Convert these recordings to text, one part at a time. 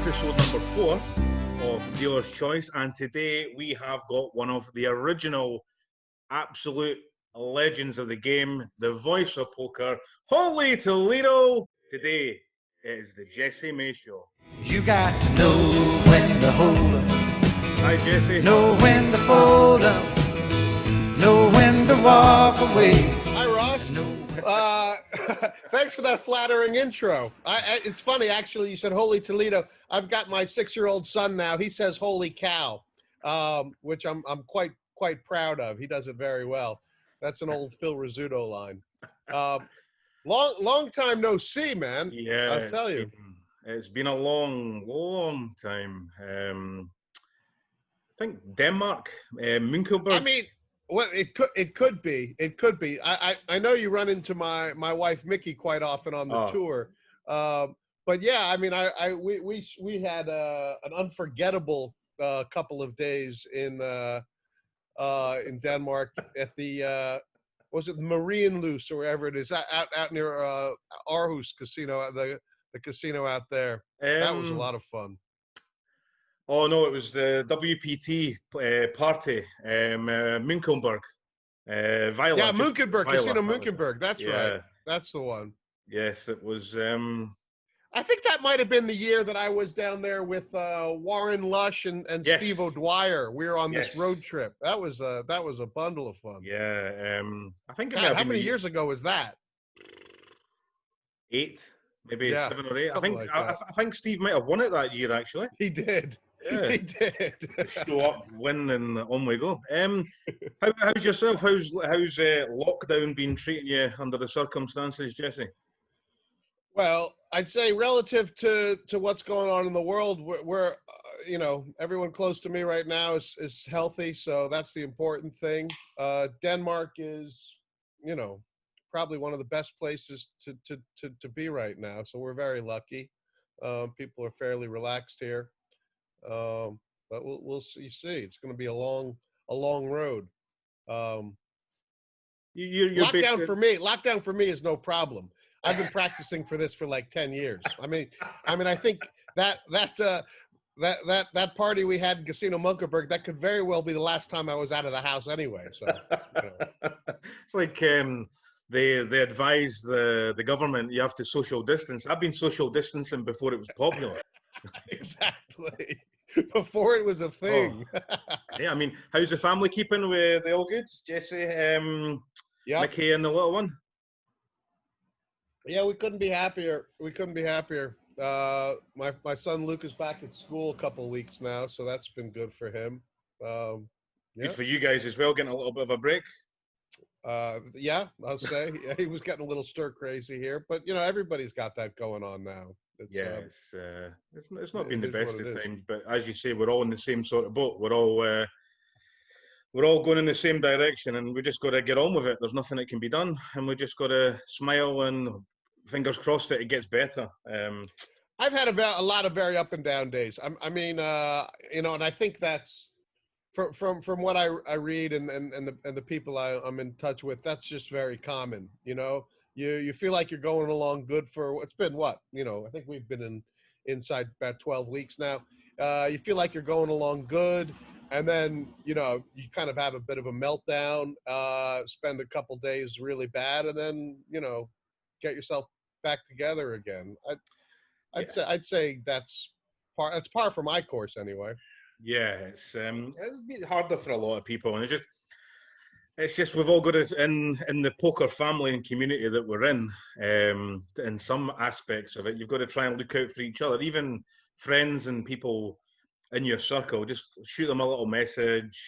episode number 4 of Dealer's Choice, and today we have got one of the original absolute legends of the game, the voice of poker, Holly Toledo. Today is the Jesse May Show. You got to know when to hold up. Hi, Jesse. Know when to fold up. Know when to walk away. Hi, Ross. Thanks for that flattering intro. It's funny, actually. You said Holy Toledo. I've got my 6-year-old son now. He says "Holy cow," which I'm quite proud of. He does it very well. That's an old Phil Rizzuto line. Long time no see, man. Yeah, I'll tell you. It's been a long time. I think Denmark, Munkelberg. I mean, well, it could be. I know you run into my wife Mickey quite often on the tour, but yeah, I mean, we had an unforgettable couple of days in Denmark at the was it Marienlyst or wherever it is out near Aarhus Casino, the casino out there. That was a lot of fun. Oh, no, it was the WPT party, Munkelberg. Viola. Yeah, Munkelberg, Viola, Casino Munkelberg. That's right. That's the one. Yes, it was. I think that might have been the year that I was down there with Warren Lush and Yes. Steve O'Dwyer. We were on this Yes. road trip. That was a bundle of fun. Yeah, I think it might God, have how been many the years ago was that? 8, maybe Yeah, 7 or 8. I something think like that. I think Steve might have won it that year, actually. He did. Yeah. He did. Show up, win, and on we go. How's yourself? How's lockdown been treating you under the circumstances, Jesse? Well, I'd say relative to what's going on in the world, we're everyone close to me right now is healthy, so that's the important thing. Denmark is, probably one of the best places to be right now, so we're very lucky. People are fairly relaxed here, but we'll see. It's going to be a long road. Lockdown for me is no problem. I've been practicing for this for like 10 years. I mean, I think that party we had in Casino Munkelberg, that could very well be the last time I was out of the house anyway. So It's like they advise the government you have to social distance. I've been social distancing before it was popular. Exactly. Before it was a thing. Yeah, I mean, how's the family keeping? With they all good? Jesse, Mickey, and the little one. Yeah, we couldn't be happier. My son Luke is back at school a couple of weeks now, so that's been good for him. Good for you guys as well, getting a little bit of a break. Yeah, I'll say he was getting a little stir crazy here, but everybody's got that going on now. It's not been the best of times, but as you say, we're all in the same sort of boat. We're all going in the same direction, and we just got to get on with it. There's nothing that can be done, and we just got to smile and fingers crossed that it gets better. I've had a lot of very up and down days. And I think that's from what I read and the people I'm in touch with. That's just very common. You feel like you're going along good for it's been what I think we've been inside about 12 weeks now. You feel like you're going along good. And then, you kind of have a bit of a meltdown, spend a couple days really bad, and then, get yourself back together again. I'd say that's par for my course anyway. Yeah, it's been harder for a lot of people, and it's just we've all got it in the poker family and community that we're in some aspects of it. You've got to try and look out for each other, even friends and people in your circle. Just shoot them a little message,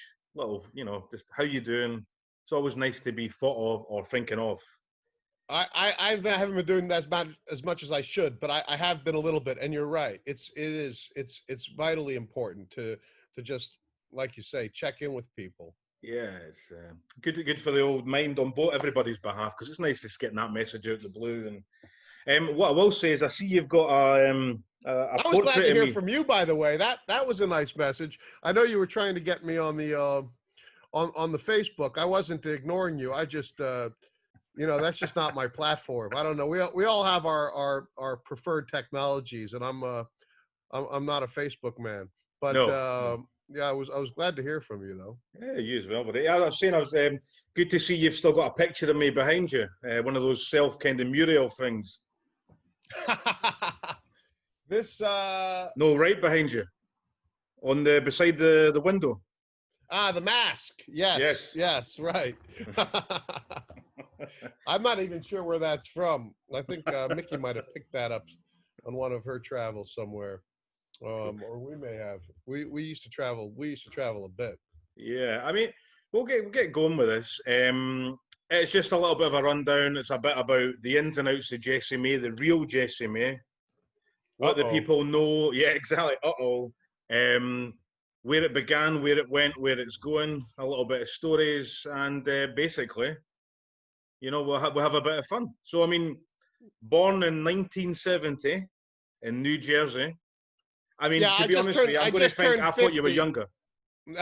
just how you doing. It's always nice to be thought of or thinking of. I haven't been doing that as much as I should, but I have been a little bit. And you're right. It's vitally important to just, like you say, check in with people. Yeah, it's good for the old mind on both everybody's behalf, because it's nice just getting that message out the blue. And what I will say is, I see you've got a I was glad to hear from you, by the way. That was a nice message. I know you were trying to get me on the on the Facebook. I wasn't ignoring you. I just that's just not my platform. I don't know. We all have our preferred technologies, and I'm I'm not a Facebook man, but No, no. yeah, I was glad to hear from you though. Yeah, you as well, buddy. I was saying, I was good to see you've still got a picture of me behind you. One of those self kind of mural things. This No, right behind you, on the beside the window. the mask. Yes, Yes. yes, right. I'm not even sure where that's from. I think Mickey might have picked that up on one of her travels somewhere, or we may have. We used to travel. We used to travel a bit. Yeah, I mean, we'll get going with this. It's just a little bit of a rundown. It's a bit about the ins and outs of Jessie May, the real Jessie May. Uh Let the oh. people know, yeah, exactly. Um, where it began, where it went, where it's going. A little bit of stories, and basically, we'll have a bit of fun. So, I mean, born in 1970 in New Jersey. I mean, Yeah, to be honest with you, I'm I going to just think turned I thought you were 50. younger.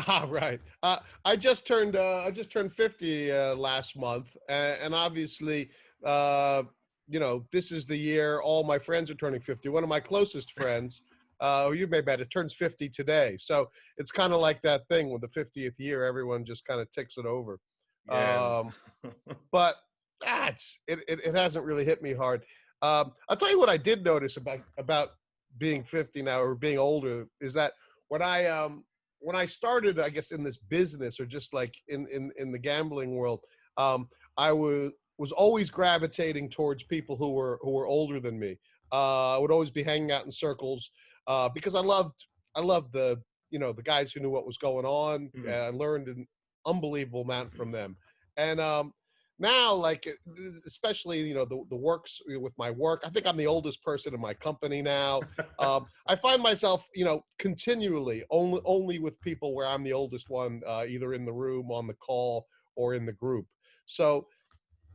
Ah, right. I just turned 50 last month, and obviously, uh, this is the year all my friends are turning 50. One of my closest friends, who you may bet, it turns 50 today. So it's kind of like that thing with the 50th year, everyone just kind of ticks it over. Yeah. Um, but it hasn't really hit me hard. I'll tell you what I did notice about being 50 now or being older is that when I started, I guess, in this business or just like in the gambling world, I was always gravitating towards people who were older than me. I would always be hanging out in circles because I loved the guys who knew what was going on. Mhm. I learned an unbelievable amount from them, and now like especially the works with my work. I think I'm the oldest person in my company now. I find myself, continually only with people where I'm the oldest one, either in the room, on the call, or in the group. So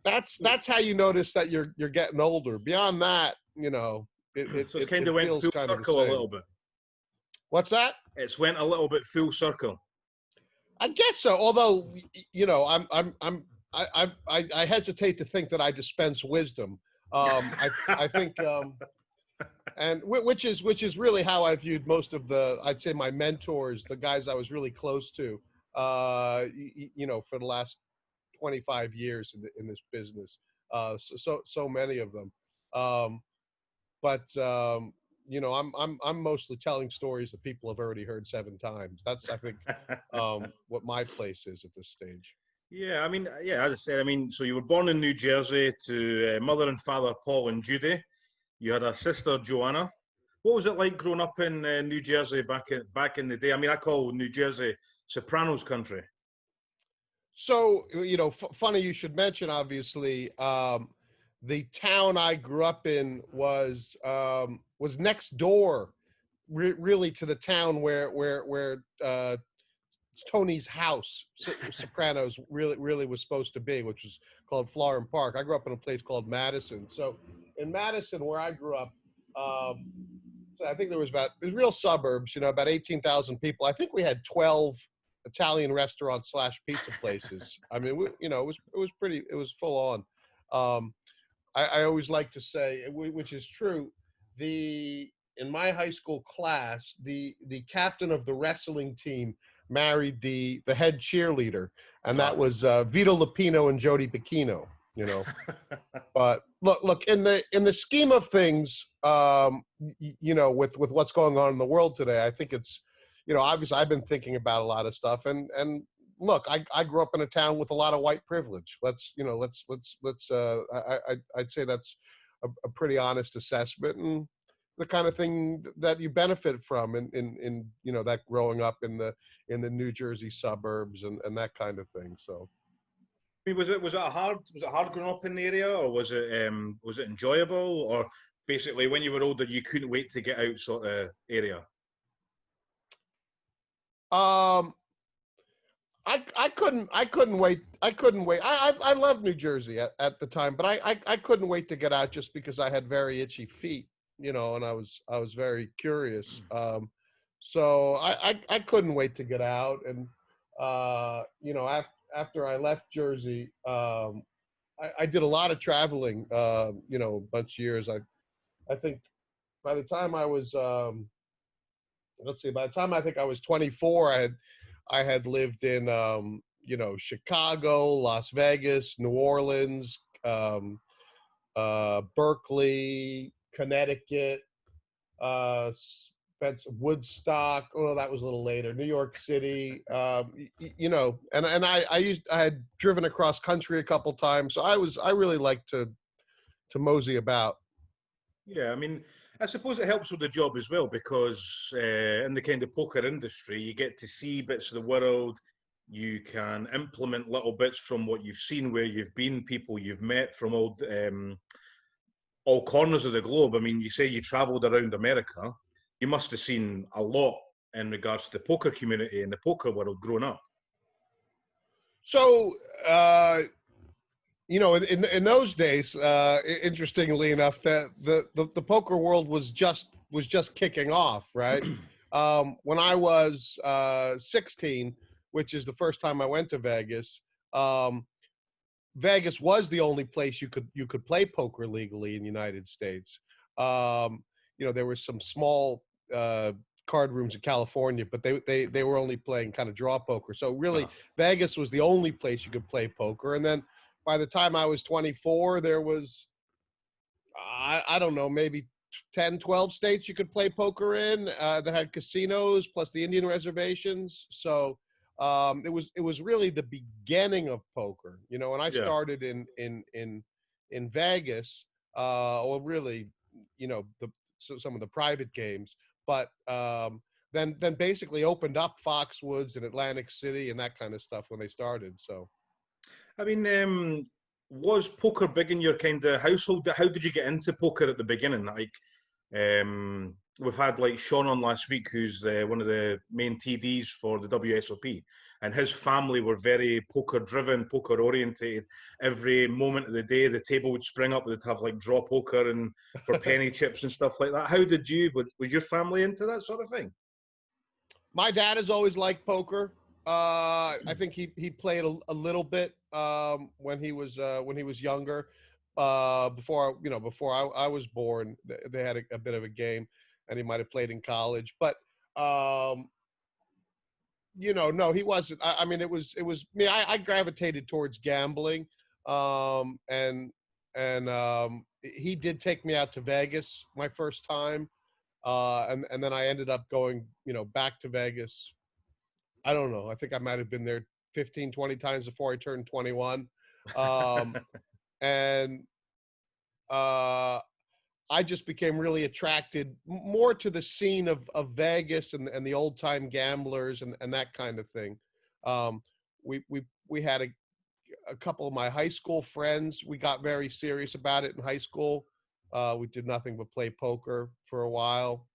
that's how you notice that you're getting older. Beyond that, So it's kind of it went feels full kind of the circle a same. little bit. What's that? It's went a little bit full circle. I guess so. Although, I hesitate to think that I dispense wisdom. I think, and which is really how I viewed most of I'd say my mentors, the guys I was really close to, for the last 25 years in this business. So many of them. Um, but I'm mostly telling stories that people have already heard 7 times. That's, I think, what my place is at this stage. Yeah, I mean, yeah, as I said, I mean, so you were born in New Jersey to mother and father Paul and Judy. You had a sister Joanna. What was it like growing up in New Jersey back in the day? I mean, I call New Jersey Sopranos country. So, funny you should mention, obviously, the town I grew up in was next door, really, to the town where Tony's house, Sopranos, really was supposed to be, which was called Florham Park. I grew up in a place called Madison. So in Madison, where I grew up, um, so I think it was real suburbs, about 18,000 people. I think we had 12 Italian restaurants / pizza places. I mean, it was full on. Um, I always like to say, which is true, in my high school class, the captain of the wrestling team married the head cheerleader, and that Ah. was Vito Lupino and Jody Bacchino. But look in the scheme of things, with what's going on in the world today, I think it's, obviously I've been thinking about a lot of stuff, and look, I grew up in a town with a lot of white privilege. I'd say that's a pretty honest assessment, and the kind of thing that you benefit from in that growing up in the New Jersey suburbs and that kind of thing. So. I mean, was it hard growing up in the area, or was it enjoyable, or basically when you were older you couldn't wait to get out sort of area? Um, I couldn't wait. I loved New Jersey at the time, but I couldn't wait to get out just because I had very itchy feet, and I was very curious. So I couldn't wait to get out. And after I left Jersey, I did a lot of traveling, a bunch of years. I think by the time I was let's see, by the time I think I was 24, I had lived in, you know, Chicago, Las Vegas, New Orleans, Berkeley, Connecticut, Woodstock. Oh, that was a little later. New York City. You know, and I had driven across country a couple times. So I really liked to mosey about. Yeah, I mean, I suppose it helps with the job as well because in the kind of poker industry, you get to see bits of the world. You can implement little bits from what you've seen, where you've been, people you've met from all corners of the globe. I mean, you say you travelled around America. You must have seen a lot in regards to the poker community and the poker world growing up. So, you know, in those days, interestingly enough, that the poker world was just kicking off, right? When I was 16, which is the first time I went to Vegas, Vegas was the only place you could play poker legally in the United States. You know, there were some small card rooms in California, but they were only playing kind of draw poker. So really, Vegas was the only place you could play poker. And then by the time I was 24, there was, I don't know, maybe 10, 12 states you could play poker in that had casinos plus the Indian reservations. So it was really the beginning of poker, you know. When I started in Vegas, or really, you know, some of the private games, but then basically opened up Foxwoods and Atlantic City and that kind of stuff when they started. So, I mean, was poker big in your kind of household? How did you get into poker at the beginning? Like, we've had like Sean on last week, who's one of the main TDs for the WSOP, and his family were very poker driven, poker orientated. Every moment of the day, the table would spring up, they'd have like draw poker and for penny chips and stuff like that. How did you, was your family into that sort of thing? My dad has always liked poker. I think he played a little bit when he was younger. Before I was born, they had a bit of a game, and he might have played in college. But you know, no, he wasn't. I mean, it was me. I gravitated towards gambling, and he did take me out to Vegas my first time, and then I ended up going, you know, back to Vegas. I don't know. I think I might have been there 15, 20 times before I turned 21. And I just became really attracted more to the scene of Vegas and the old time gamblers and that kind of thing. We had a couple of my high school friends. We got very serious about it in high school. We did nothing but play poker for a while.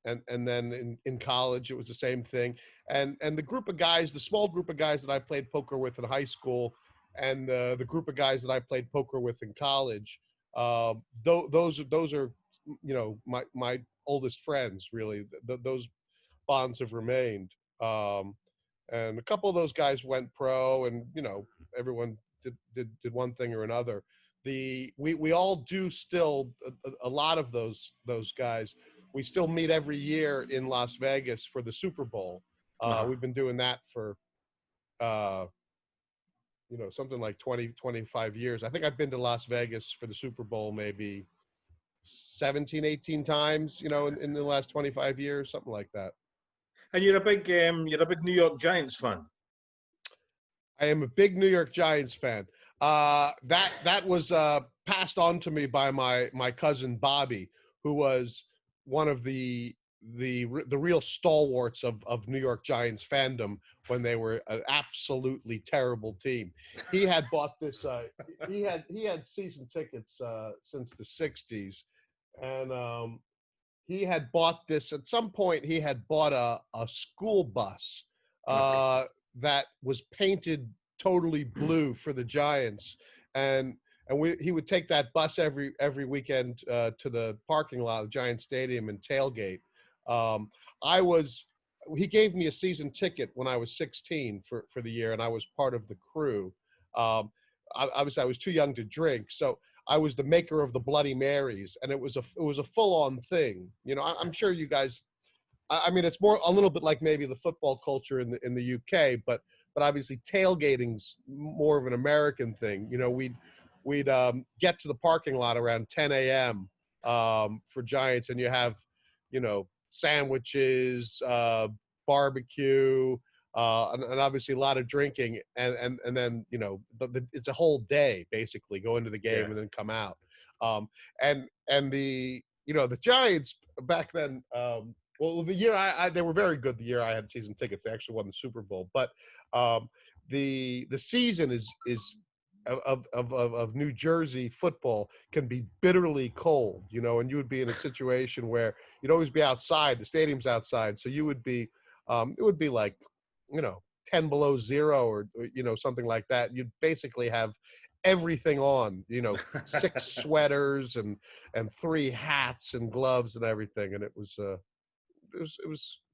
And then in college, it was the same thing. And the group of guys, the small group of guys that I played poker with in high school, and the group of guys that I played poker with in college, those are, you know, my oldest friends. Really, those bonds have remained. And a couple of those guys went pro, and you know, everyone did one thing or another. We all do still, a lot of those guys, we still meet every year in Las Vegas for the Super Bowl. We've been doing that for, you know, something like 20, 25 years. I think I've been to Las Vegas for the Super Bowl maybe 17, 18 times, you know, in the last 25 years, something like that. And you're a big New York Giants fan. I am a big New York Giants fan. That was passed on to me by my cousin Bobby, who was one of the real stalwarts of New York Giants fandom when they were an absolutely terrible team. He had bought this. He had season tickets since the '60s, and he had bought this. At some point, he had bought a school bus that was painted totally blue for the Giants, and he would take that bus every weekend to the parking lot of Giant Stadium and tailgate. He gave me a season ticket when I was 16 for the year, and I was part of the crew. I was too young to drink, so I was the maker of the Bloody Marys, and it was a full on thing. You know, I'm sure you guys I mean, it's more a little bit like maybe the football culture in the UK, but obviously tailgating's more of an American thing. You know, we'd get to the parking lot around 10 a.m. For Giants, and you have, you know, sandwiches, barbecue, and obviously a lot of drinking, and then, you know, it's a whole day basically, go into the game and then come out. And the, you know, the Giants back then, well, the year they were very good. The year I had season tickets, they actually won the Super Bowl. But the season is of New Jersey football can be bitterly cold, you know, and you would be in a situation where you'd always be outside. The stadium's outside, so you would be, it would be like, you know, 10 below zero, or you know, something like that. You'd basically have everything on, you know, 6 sweaters and 3 hats and gloves and everything, and it was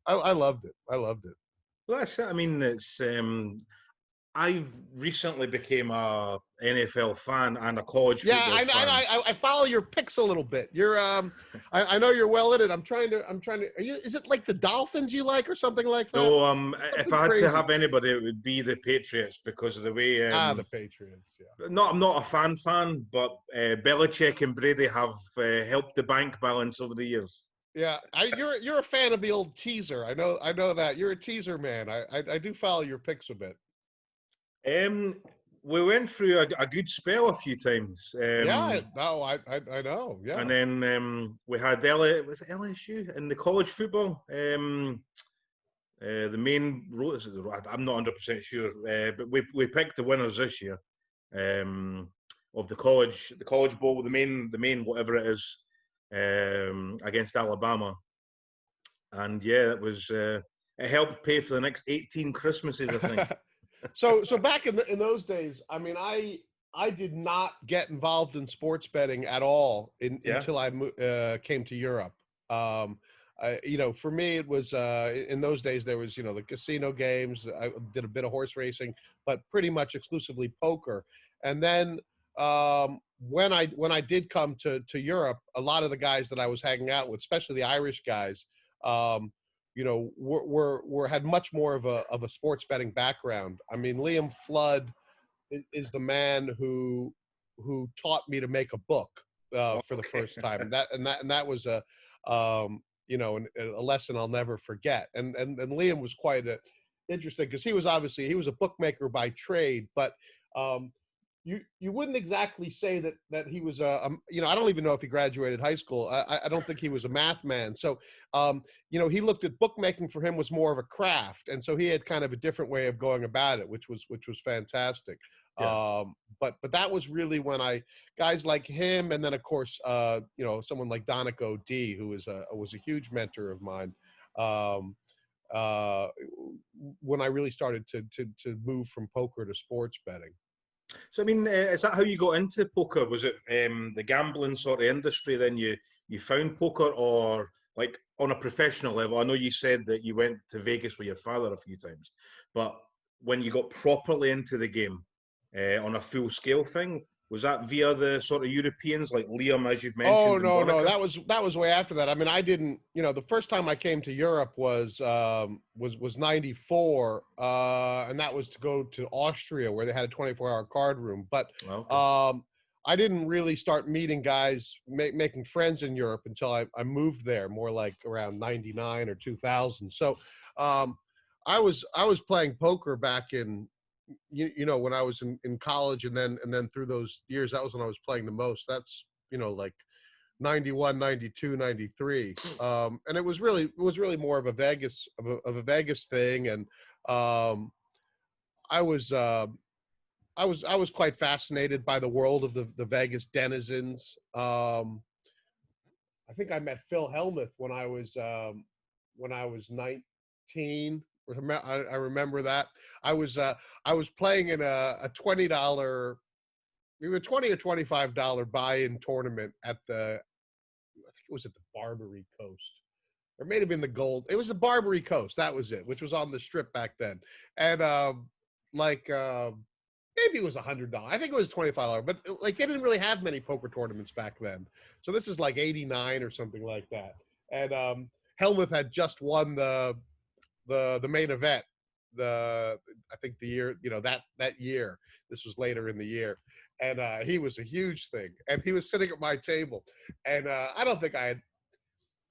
I loved it. I loved it. Well, that's it. I mean, it's I've recently became a NFL fan and a college Yeah, football fan. I follow your picks a little bit. You're I know you're well in it. I'm trying to are you, is it like the Dolphins you like or something like that? No, if Something I had crazy. to have anybody, it would be the Patriots because of the way. The Patriots, yeah. I'm not a fan, but Belichick and Brady have helped the bank balance over the years. Yeah, you're a fan of the old teaser. I know that you're a teaser man. I do follow your picks a bit. We went through a good spell a few times. Yeah, no, I know. Yeah, and then we had was it LSU in the college football. The main I'm not 100% sure, but we picked the winners this year of the college bowl, the main whatever it is, against Alabama, and yeah, it was it helped pay for the next 18 Christmases, I think. So back in those days, I mean, I did not get involved in sports betting at all until I came to Europe. You know, for me, it was in those days there was, you know, the casino games. I did a bit of horse racing, but pretty much exclusively poker. And then when I did come to Europe, a lot of the guys that I was hanging out with, especially the Irish guys, you know, were had much more of a sports betting background. I mean, Liam Flood is the man who taught me to make a book for the first time, and that was a you know, a lesson I'll never forget. And Liam was quite interesting because he was a bookmaker by trade, but you wouldn't exactly say that he was you know, I don't even know if he graduated high school. I don't think he was a math man. So you know, he looked at bookmaking, for him was more of a craft, and so he had kind of a different way of going about it, which was fantastic. Yeah. But that was really when guys like him, and then of course you know, someone like Donico D, who was a huge mentor of mine. When I really started to move from poker to sports betting. So I mean, is that how you got into poker? Was it the gambling sort of industry? Then you found poker, or like on a professional level? I know you said that you went to Vegas with your father a few times, but when you got properly into the game on a full scale thing, was that via the sort of Europeans like Liam, as you've mentioned? Oh no, that was way after that. I mean, I didn't. You know, the first time I came to Europe was '94, and that was to go to Austria, where they had a 24-hour card room. But I didn't really start meeting guys, making friends in Europe until I moved there, more like around '99 or 2000. So I was playing poker back in, you know, when I was in college, and then through those years, that was when I was playing the most. That's, you know, like 91, 92, 93. And it was really more of a Vegas thing. And I was quite fascinated by the world of the Vegas denizens. I think I met Phil Hellmuth when I was 19. I remember that. I was playing in a $20, either $20 or $25 buy-in tournament at I think it was at the Barbary Coast. Or it may have been the Gold. It was the Barbary Coast. That was it, which was on the Strip back then. And maybe it was $100. I think it was $25, but like they didn't really have many poker tournaments back then. So this is like '89 or something like that. And Helmuth had just won the main event. I think the year, that year. This was later in the year, and he was a huge thing. And he was sitting at my table, and I don't think I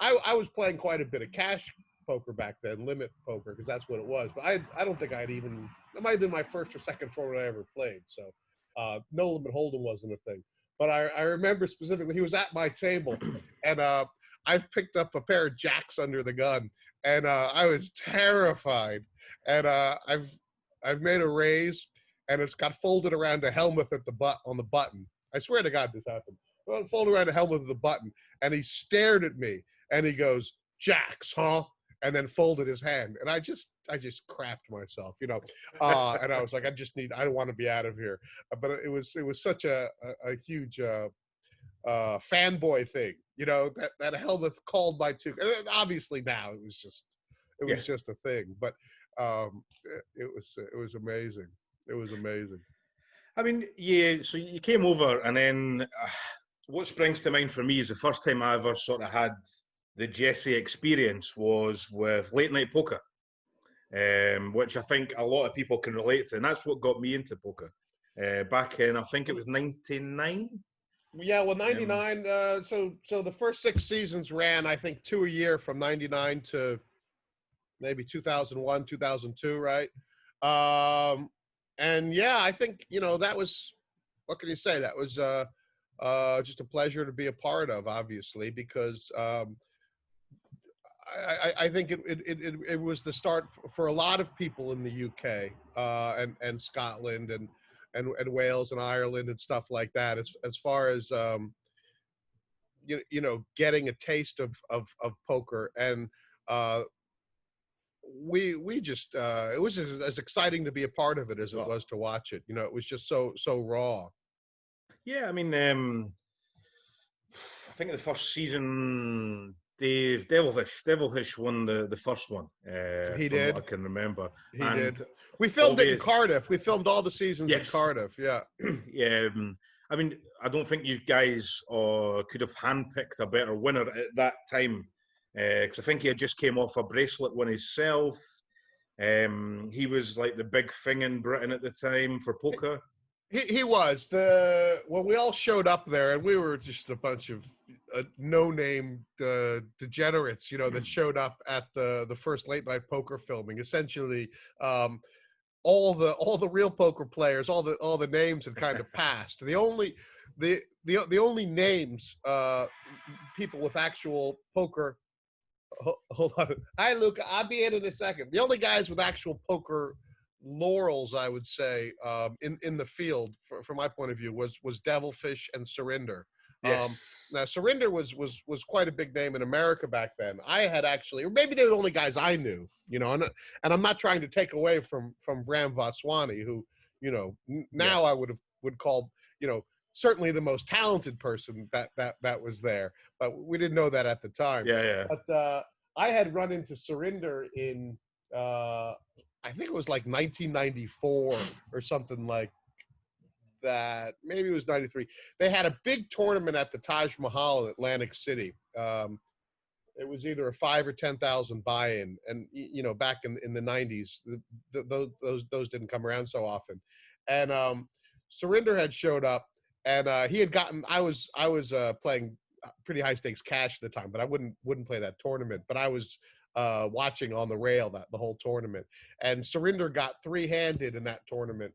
was playing quite a bit of cash poker back then, limit poker, because that's what it was. But I don't think I'd even, it might have been my first or second tournament I ever played. So no limit hold'em wasn't a thing. But I remember specifically he was at my table, and I've picked up a pair of jacks under the gun, and I was terrified. And I've made a raise, and it's got folded around a Helmuth at on the button. I swear to God this happened. Well, folded around a Helmuth at the button, and he stared at me, and he goes, "Jacks, huh?" And then folded his hand, and I just crapped myself, and I was like, I don't want to be out of here. But it was such a huge fanboy thing, that Helmuth called my two. And obviously now it was just a thing, but it was amazing. It was amazing. I mean, yeah. So you came over, and then what springs to mind for me is the first time I ever sort of had the Jesse experience was with late night poker, which I think a lot of people can relate to, and that's what got me into poker back in, I think it was 99. Yeah, well, 99. So the first 6 seasons ran, I think, 2 a year from 99 to maybe 2001, 2002, right? And yeah, I think that was, what can you say? That was just a pleasure to be a part of, obviously, because I think it was the start for a lot of people in the UK and Scotland and Wales and Ireland and stuff like that. As far as getting a taste of poker, and we just it was as exciting to be a part of it as it was to watch it. It was just so raw. Yeah, I mean, I think the first season, Devilfish won the first one. He from did. what I can remember. He did. We filmed it in Cardiff. We filmed all the seasons in Cardiff. Yeah. Yeah. I mean, I don't think you guys could have handpicked a better winner at that time, because I think he had just came off a bracelet win himself. He was like the big thing in Britain at the time for poker. He was when we all showed up there, and we were just a bunch of no-name degenerates, that showed up at the first late night poker filming. Essentially, all the real poker players, all the names had kind of passed. The only names, people with actual poker. Hold on, hi Luca, I'll be in a second. The only guys with actual poker laurels, I would say, in the field, from my point of view, was Devilfish and Surinder. Yes. Now Surinder was quite a big name in America back then. I had actually, or maybe they were the only guys I knew, and I'm not trying to take away from Bram Vaswani, who, now I would call, certainly the most talented person that was there, but we didn't know that at the time. Yeah. But I had run into Surinder in I think it was like 1994 or something like that. Maybe it was 93. They had a big tournament at the Taj Mahal in Atlantic City. It was either a 5,000 or 10,000 buy-in, and back in the 90s, those didn't come around so often. And Surinder had showed up, and he had gotten. I was playing pretty high stakes cash at the time, but I wouldn't play that tournament. But I was watching on the rail the whole tournament, and Surinder got 3-handed in that tournament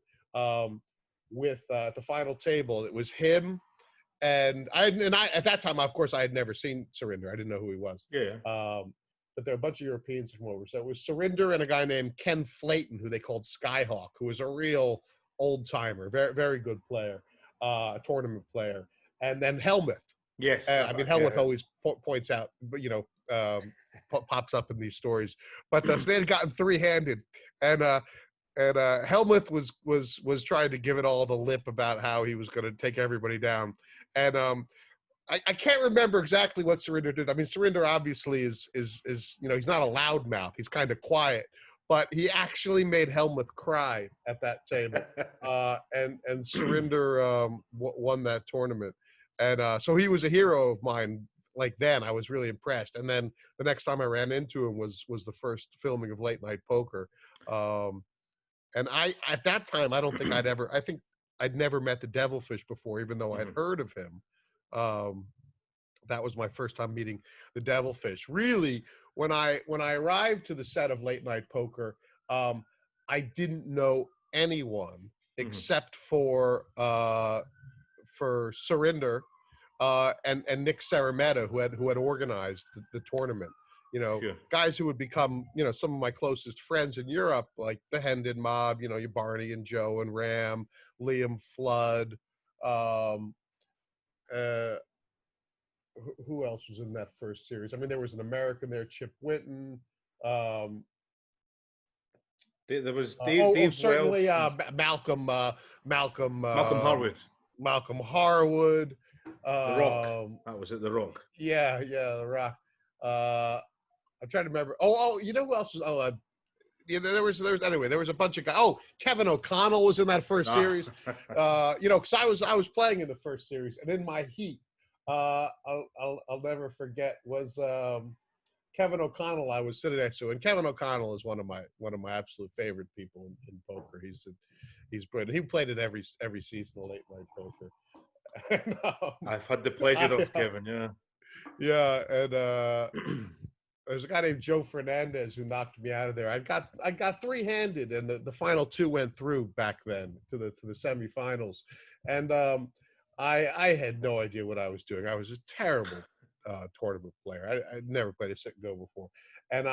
with the final table. It was him, and I at that time, of course, I had never seen Surinder. I didn't know who he was. Yeah. But there were a bunch of Europeans from over. So it was Surinder and a guy named Ken Flayton, who they called Skyhawk, who was a real old timer, very very good player, tournament player, and then Helmuth. Yes. I mean, Helmuth always points out, but pops up in these stories. But so they had gotten 3-handed, and Helmuth was trying to give it all the lip about how he was going to take everybody down. And I can't remember exactly what Surinder did. I mean, Surinder obviously is he's not a loudmouth. He's kind of quiet, but he actually made Helmuth cry at that table. And Surinder won that tournament. And so he was a hero of mine like then I was really impressed. And then the next time I ran into him was the first filming of Late Night Poker. And at that time, I don't think I think I'd never met the Devilfish before, even though I'd heard of him. That was my first time meeting the Devilfish. Really, when I arrived to the set of Late Night Poker, I didn't know anyone except for Surinder and Nick Sarametta, who had organized the tournament. You know, Sure. guys who would become, you know, some of my closest friends in Europe, like the Hendon Mob, you know, your Barney and Joe and Ram, Liam Flood. Who else was in that first series? I mean, there was an American there, Chip Winton. There was Dave certainly Wells, Malcolm Harwood, Malcolm Harwood. The Rock. That was it, The Rock. Yeah, The Rock. I'm trying to remember. You know who else was? Yeah, there was anyway. There was a bunch of guys. Oh, Kevin O'Connell was in that first series. You know, because I was playing in the first series, and in my heat, I'll never forget was Kevin O'Connell. I was sitting next to, and Kevin O'Connell is one of my absolute favorite people in poker. He's brilliant. He played in every season of Late Night Poker. And, I've had the pleasure of Kevin. Yeah, and there's a guy named Joe Fernandez who knocked me out of there. I got three-handed, and the final two went through back then to the semifinals, and I had no idea what I was doing. I was a terrible tournament player. I'd never played a sit and go before, and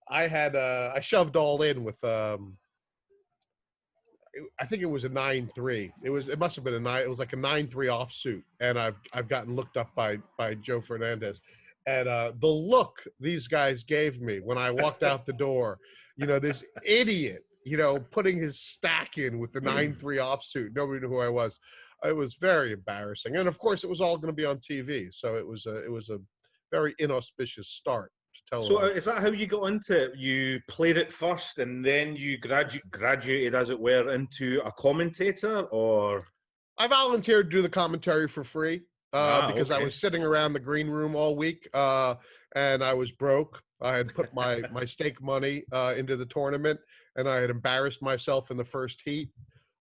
I shoved all in with I think it was a 9-3. It must have been a 9. It was like a 9-3 offsuit, and I've gotten looked up by Joe Fernandez. And the look these guys gave me when I walked out the door, you know, this idiot, you know, putting his stack in with the 9-3 offsuit. Nobody knew who I was. It was very embarrassing. And of course, it was all going to be on TV. So it was a very inauspicious start to television. So is that how you got into it? You played it first, and then you graduated, as it were, into a commentator, or? I volunteered to do the commentary for free. Because okay. I was sitting around the green room all week, and I was broke. I had put my stake money into the tournament, and I had embarrassed myself in the first heat.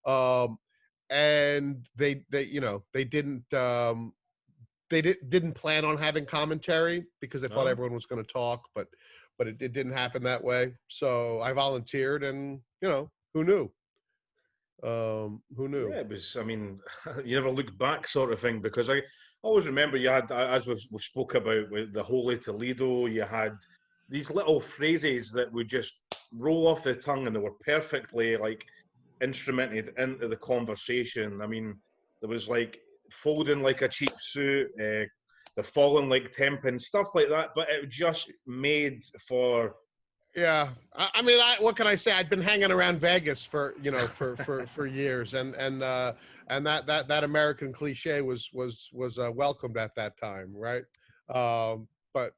And they didn't plan on having commentary because they thought everyone was going to talk, but it didn't happen that way. So I volunteered, and you know, who knew? Who knew? Yeah, it was. I mean, you never look back, sort of thing. Because I always remember you had, as we spoke about with the Holy Toledo, you had these little phrases that would just roll off the tongue, and they were perfectly like instrumented into the conversation. I mean, there was like folding like a cheap suit, they're falling like 10 pin, stuff like that. But it just made for. Yeah, I mean, what can I say? I'd been hanging around Vegas for years, and that American cliche was welcomed at that time, right? But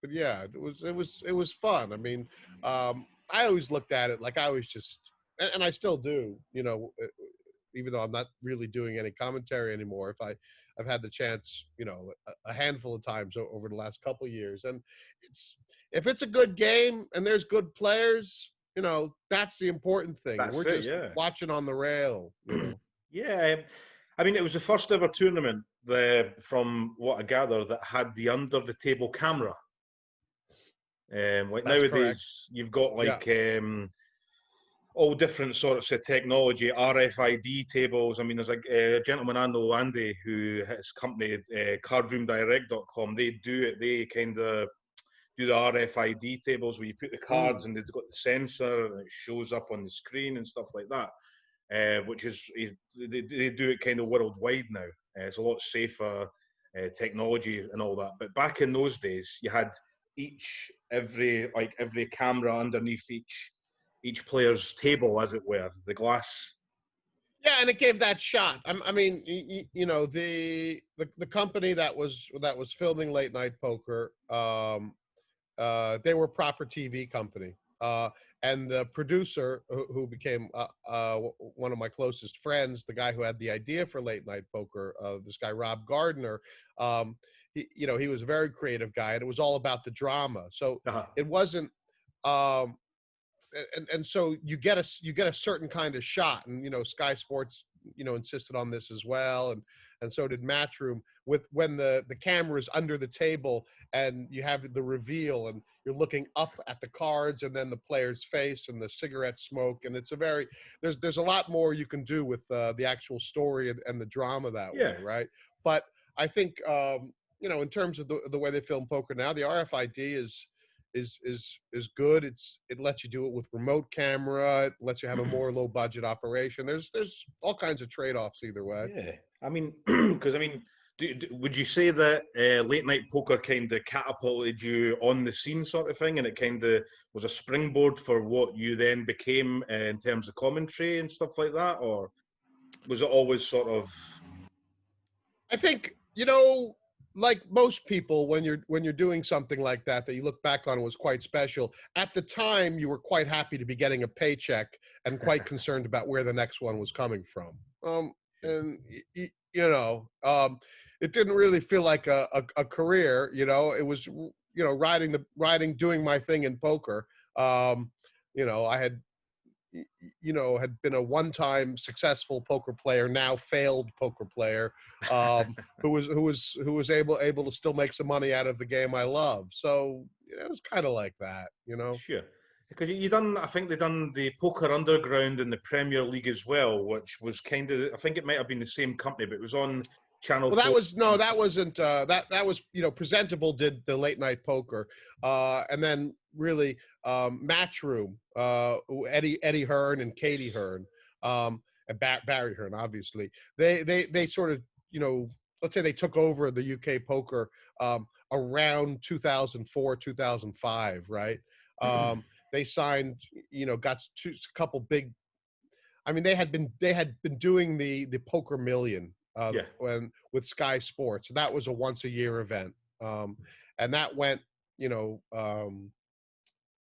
yeah, it was fun. I mean, I always looked at it like I was just, and I still do, you know, even though I'm not really doing any commentary anymore. I've had the chance, you know, a handful of times over the last couple of years, and if it's a good game and there's good players, you know, that's the important thing. We're just watching on the rail, you know. Yeah, I mean, it was the first ever tournament, from what I gather, that had the under the table camera. Like that's nowadays, correct. You've got like all different sorts of technology, RFID tables. I mean, there's like a gentleman I know, Andy, who his company, cardroomdirect.com, they do it. They kind of do the RFID tables where you put the cards and they've got the sensor and it shows up on the screen and stuff like that, which is they do it kind of worldwide now. It's a lot safer technology and all that. But back in those days, you had every camera underneath each player's table, as it were, the glass. Yeah, and it gave that shot. I mean, you know, the company that was filming Late Night Poker, they were proper TV company, and the producer who became one of my closest friends, the guy who had the idea for Late Night Poker, this guy Rob Gardner, he was a very creative guy, and it was all about the drama. So Uh-huh. it wasn't, um, and so you get a certain kind of shot, and Sky Sports insisted on this as well, and so did Matchroom, with when the camera is under the table and you have the reveal and you're looking up at the cards and then the player's face and the cigarette smoke, and it's a very there's a lot more you can do with the actual story and the drama that way, Yeah. right? But I think in terms of the way they film poker now, the RFID is good. It lets you do it with remote camera. It lets you have a more low budget operation. There's all kinds of trade-offs either way. Yeah. I mean, because would you say that late night poker kind of catapulted you on the scene, sort of thing, and it kind of was a springboard for what you then became in terms of commentary and stuff like that, or was it always sort of? I think like most people, when you're doing something like that you look back on was quite special. At the time, you were quite happy to be getting a paycheck and quite concerned about where the next one was coming from. And it didn't really feel like a career. It was doing my thing in poker. I had been a one-time successful poker player, now failed poker player, who was able to still make some money out of the game I love. So it was kind of like that. Sure. Because I think they done the Poker Underground in the Premier League as well, which was kind of, I think it might have been the same company, but it was on Channel Well, 4. that wasn't, that was, Presentable did the late night poker. And then really, Matchroom, Eddie Hearn and Katie Hearn, and Barry Hearn, obviously. They sort of, let's say they took over the UK poker, around 2004, 2005, right? They signed, got a couple big. I mean, they had been doing the Poker Million Yeah. with Sky Sports. That was a once a year event, and that went,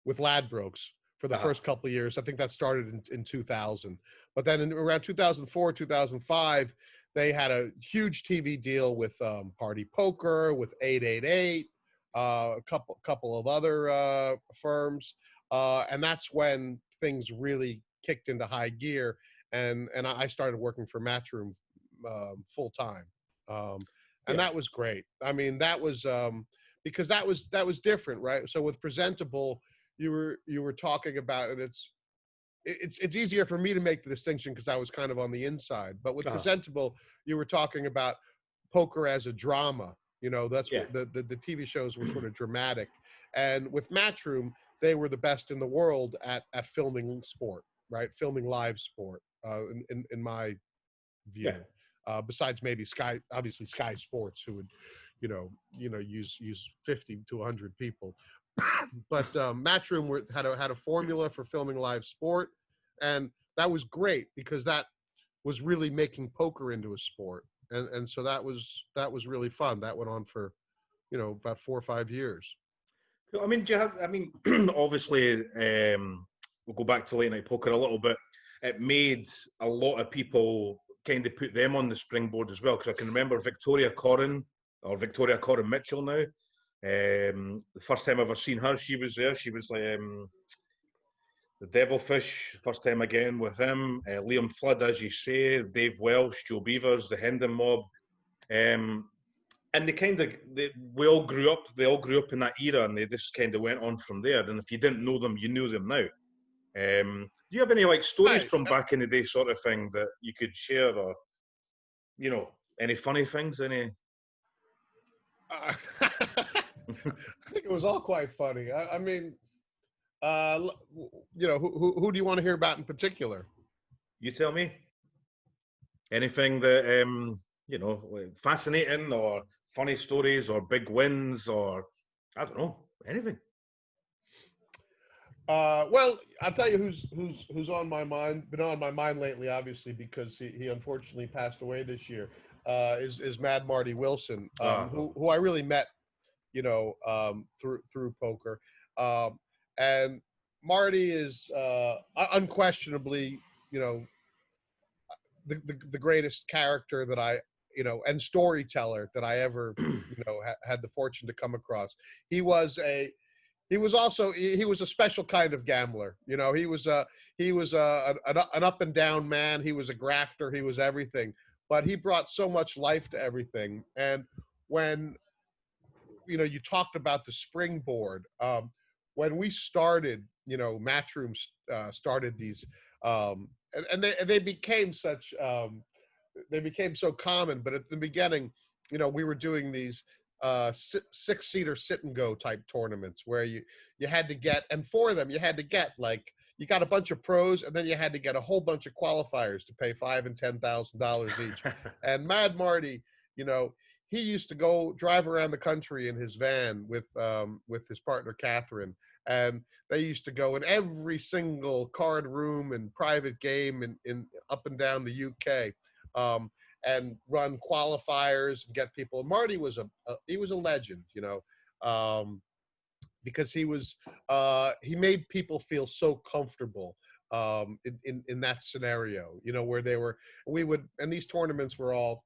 with Ladbrokes for the first couple of years. I think that started in 2000, but then around 2004, 2005, they had a huge TV deal with Party Poker, with 888, a couple of other firms. And that's when things really kicked into high gear, and I started working for Matchroom full time, and that was great. I mean, that was because that was different, right? So with Presentable, you were talking about, and it's easier for me to make the distinction because I was kind of on the inside. But with Presentable, you were talking about poker as a drama. That's what the TV shows were sort of dramatic, and with Matchroom, they were the best in the world at filming sport, right? Filming live sport, in my view. Besides maybe Sky Sports, who would, use 50 to 100 people. But Matchroom had a formula for filming live sport, and that was great because that was really making poker into a sport, and so that was really fun. That went on for, about 4 or 5 years. I mean, do you have? I mean, obviously, we'll go back to late night poker a little bit. It made a lot of people kind of put them on the springboard as well, because I can remember Victoria Corrin Mitchell now. The first time I ever seen her, she was there. She was like the Devilfish. First time again with him. Liam Flood, as you say, Dave Welsh, Joe Beavers, the Hendon Mob. And we all grew up. They all grew up in that era, and they just kind of went on from there. And if you didn't know them, you knew them now. Do you have any stories from back in the day, sort of thing, that you could share, or any funny things? Any? I think it was all quite funny. I mean, who do you want to hear about in particular? You tell me. Anything that fascinating, or funny stories, or big wins, or I don't know, anything. Well, I'll tell you who's on my mind. Been on my mind lately, obviously, because he unfortunately passed away this year. Is Mad Marty Wilson, who I really met, through poker, and Marty is unquestionably, the greatest character that and storyteller that I ever, had the fortune to come across. He was also he was a special kind of gambler. An up and down man. He was a grafter. He was everything, but he brought so much life to everything. And when you talked about the springboard, when we started, Matchroom started these, and they became such, they became so common. But at the beginning, we were doing these 6-seater sit and go type tournaments where you had to get, and for them you had to get, like, you got a bunch of pros, and then you had to get a whole bunch of qualifiers to pay $5,000 and $10,000 each. And Mad Marty, he used to go drive around the country in his van with his partner Catherine, and they used to go in every single card room and private game in up and down the UK, and run qualifiers and get people. Marty was a legend, because he made people feel so comfortable in that scenario, where and these tournaments were all,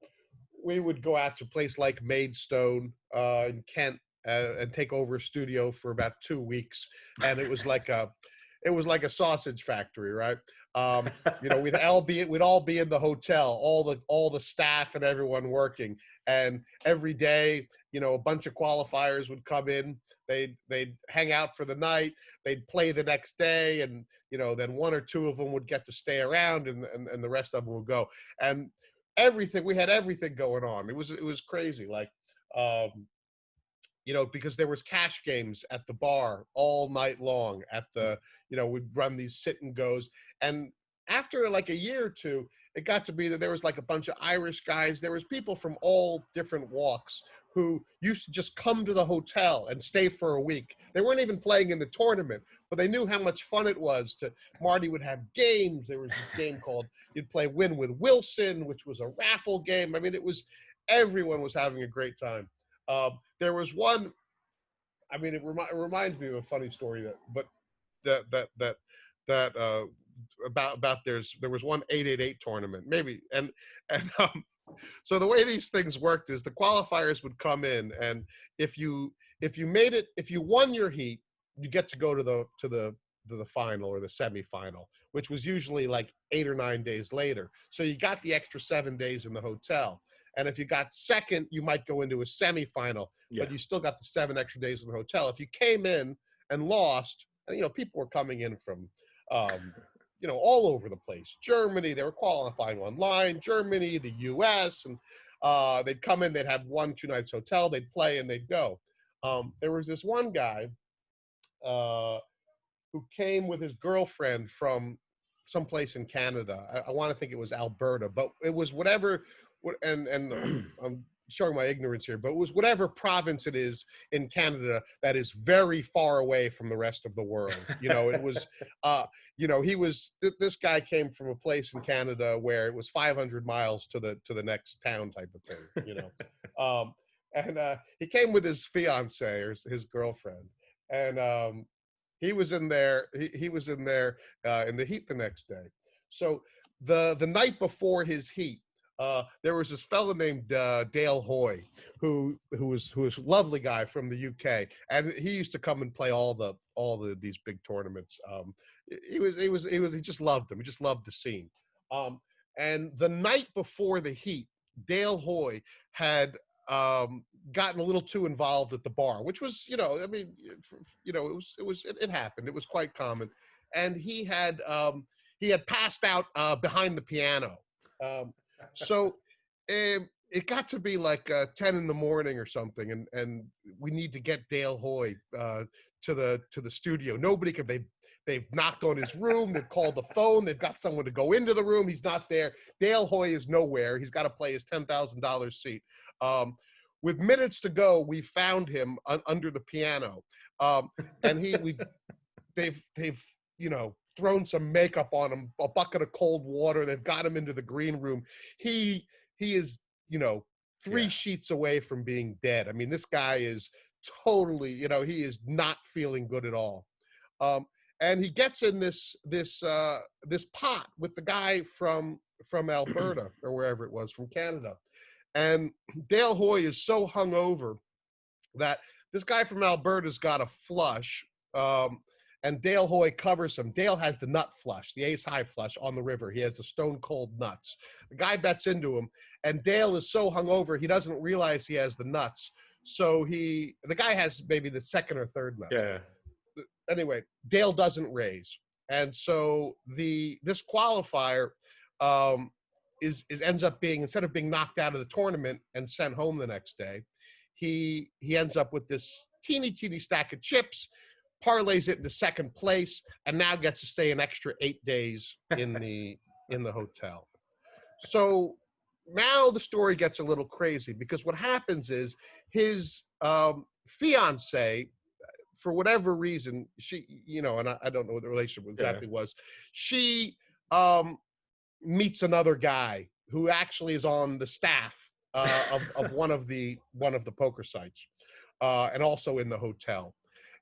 we would go out to a place like Maidstone in Kent, and take over a studio for about 2 weeks, and it was like a sausage factory, right? We'd all be in the hotel, all the staff and everyone working, and every day, a bunch of qualifiers would come in. They'd hang out for the night. They'd play the next day, and then 1 or 2 of them would get to stay around, and the rest of them would go. And we had everything going on. It was crazy, like, because there was cash games at the bar all night long. We'd run these sit and goes, and after like a year or two, it got to be that there was like a bunch of Irish guys. There was people from all different walks who used to just come to the hotel and stay for a week. They weren't even playing in the tournament, but they knew how much fun it was Marty would have games. There was this game called, you'd play Win with Wilson, which was a raffle game. I mean, everyone was having a great time. There was one, I mean, it reminds me of a funny story there was one 888 tournament, maybe, and so the way these things worked is the qualifiers would come in, and if you won your heat, you get to go to the final or the semifinal, which was usually like 8 or 9 days later. So you got the extra 7 days in the hotel. And if you got second, you might go into a semifinal, but you still got the 7 extra days in the hotel. If you came in and lost, and people were coming in from all over the place. Germany, they were qualifying online, Germany, the US, and they'd come in, they'd have 1-2 nights hotel, they'd play, and they'd go. There was this one guy who came with his girlfriend from someplace in Canada. I want to think it was Alberta, but it was whatever, and I'm showing my ignorance here, but it was whatever province it is in Canada that is very far away from the rest of the world. It was, this guy came from a place in Canada where it was 500 miles to the next town type of thing, and he came with his fiance or his girlfriend, and he was in there. He was in there in the heat the next day. So the night before his heat, there was this fellow named Dale Hoy, who was a lovely guy from the UK, and he used to come and play all these big tournaments. He just loved them. He just loved the scene. And the night before the heat, Dale Hoy had gotten a little too involved at the bar, which was, it happened. It was quite common, and he had passed out behind the piano. So it got to be like 10 in the morning or something, and we need to get Dale Hoy to the studio. Nobody could. They've knocked on his room. They've called the phone. They've got someone to go into the room. He's not there. Dale Hoy is nowhere. He's got to play his $10,000 seat. With minutes to go, we found him under the piano, and they've thrown some makeup on him, a bucket of cold water. They've got him into the green room. He is 3 sheets away from being dead. I mean, this guy is totally, he is not feeling good at all. And he gets in this pot with the guy from Alberta or wherever it was, from Canada. And Dale Hoy is so hungover that this guy from Alberta's got a flush, and Dale Hoy covers him. Dale has the nut flush, the ace high flush on the river. He has the stone cold nuts. The guy bets into him, and Dale is so hungover he doesn't realize he has the nuts. So the guy has maybe the second or third nut. Yeah. Anyway, Dale doesn't raise, and so this qualifier ends up being, instead of being knocked out of the tournament and sent home the next day, he ends up with this teeny stack of chips, parlays it into second place, and now gets to stay an extra 8 days in the hotel. So now the story gets a little crazy, because what happens is his fiance, for whatever reason, she, and I don't know what the relationship exactly was, she meets another guy who actually is on the staff of one of the poker sites, and also in the hotel.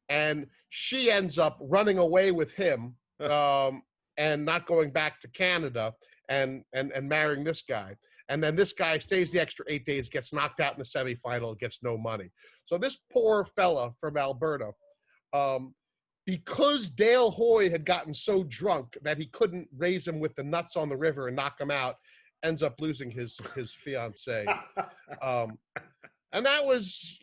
And she ends up running away with him, and not going back to Canada, and marrying this guy. And then this guy stays the extra 8 days, gets knocked out in the semifinal, gets no money. So this poor fella from Alberta, because Dale Hoy had gotten so drunk that he couldn't raise him with the nuts on the river and knock him out, ends up losing his fiance. And that was,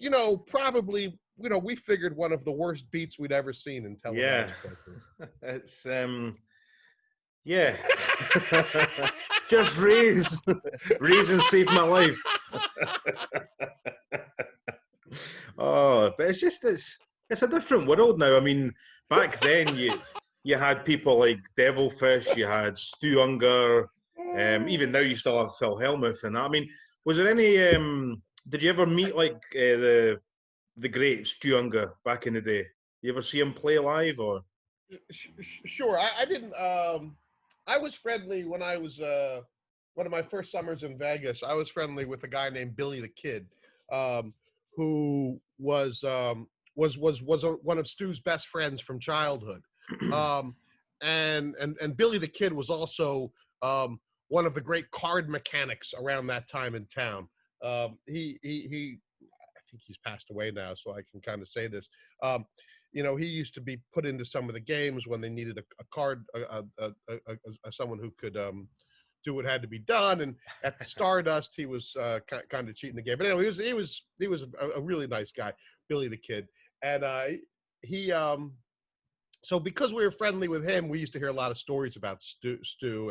probably, we figured one of the worst beats we'd ever seen in televised poker. It's yeah. Just raise and save my life. Oh, but it's a different world now. I mean, back then you had people like Devilfish, you had Stu Unger, even now you still have Phil Hellmuth and that. I mean, was there any did you ever meet like the great Stu Unger back in the day? You ever see him play live or? Sure. I didn't I was friendly when I was one of my first summers in Vegas. I was friendly with a guy named Billy the Kid, who was one of Stu's best friends from childhood. And Billy the Kid was also one of the great card mechanics around that time in town. He I think he's passed away now, so I can kind of say this. He used to be put into some of the games when they needed a card, someone who could do what had to be done. And at the Stardust, he was kind of cheating the game. But anyway, he was a really nice guy, Billy the Kid. And so because we were friendly with him, we used to hear a lot of stories about Stu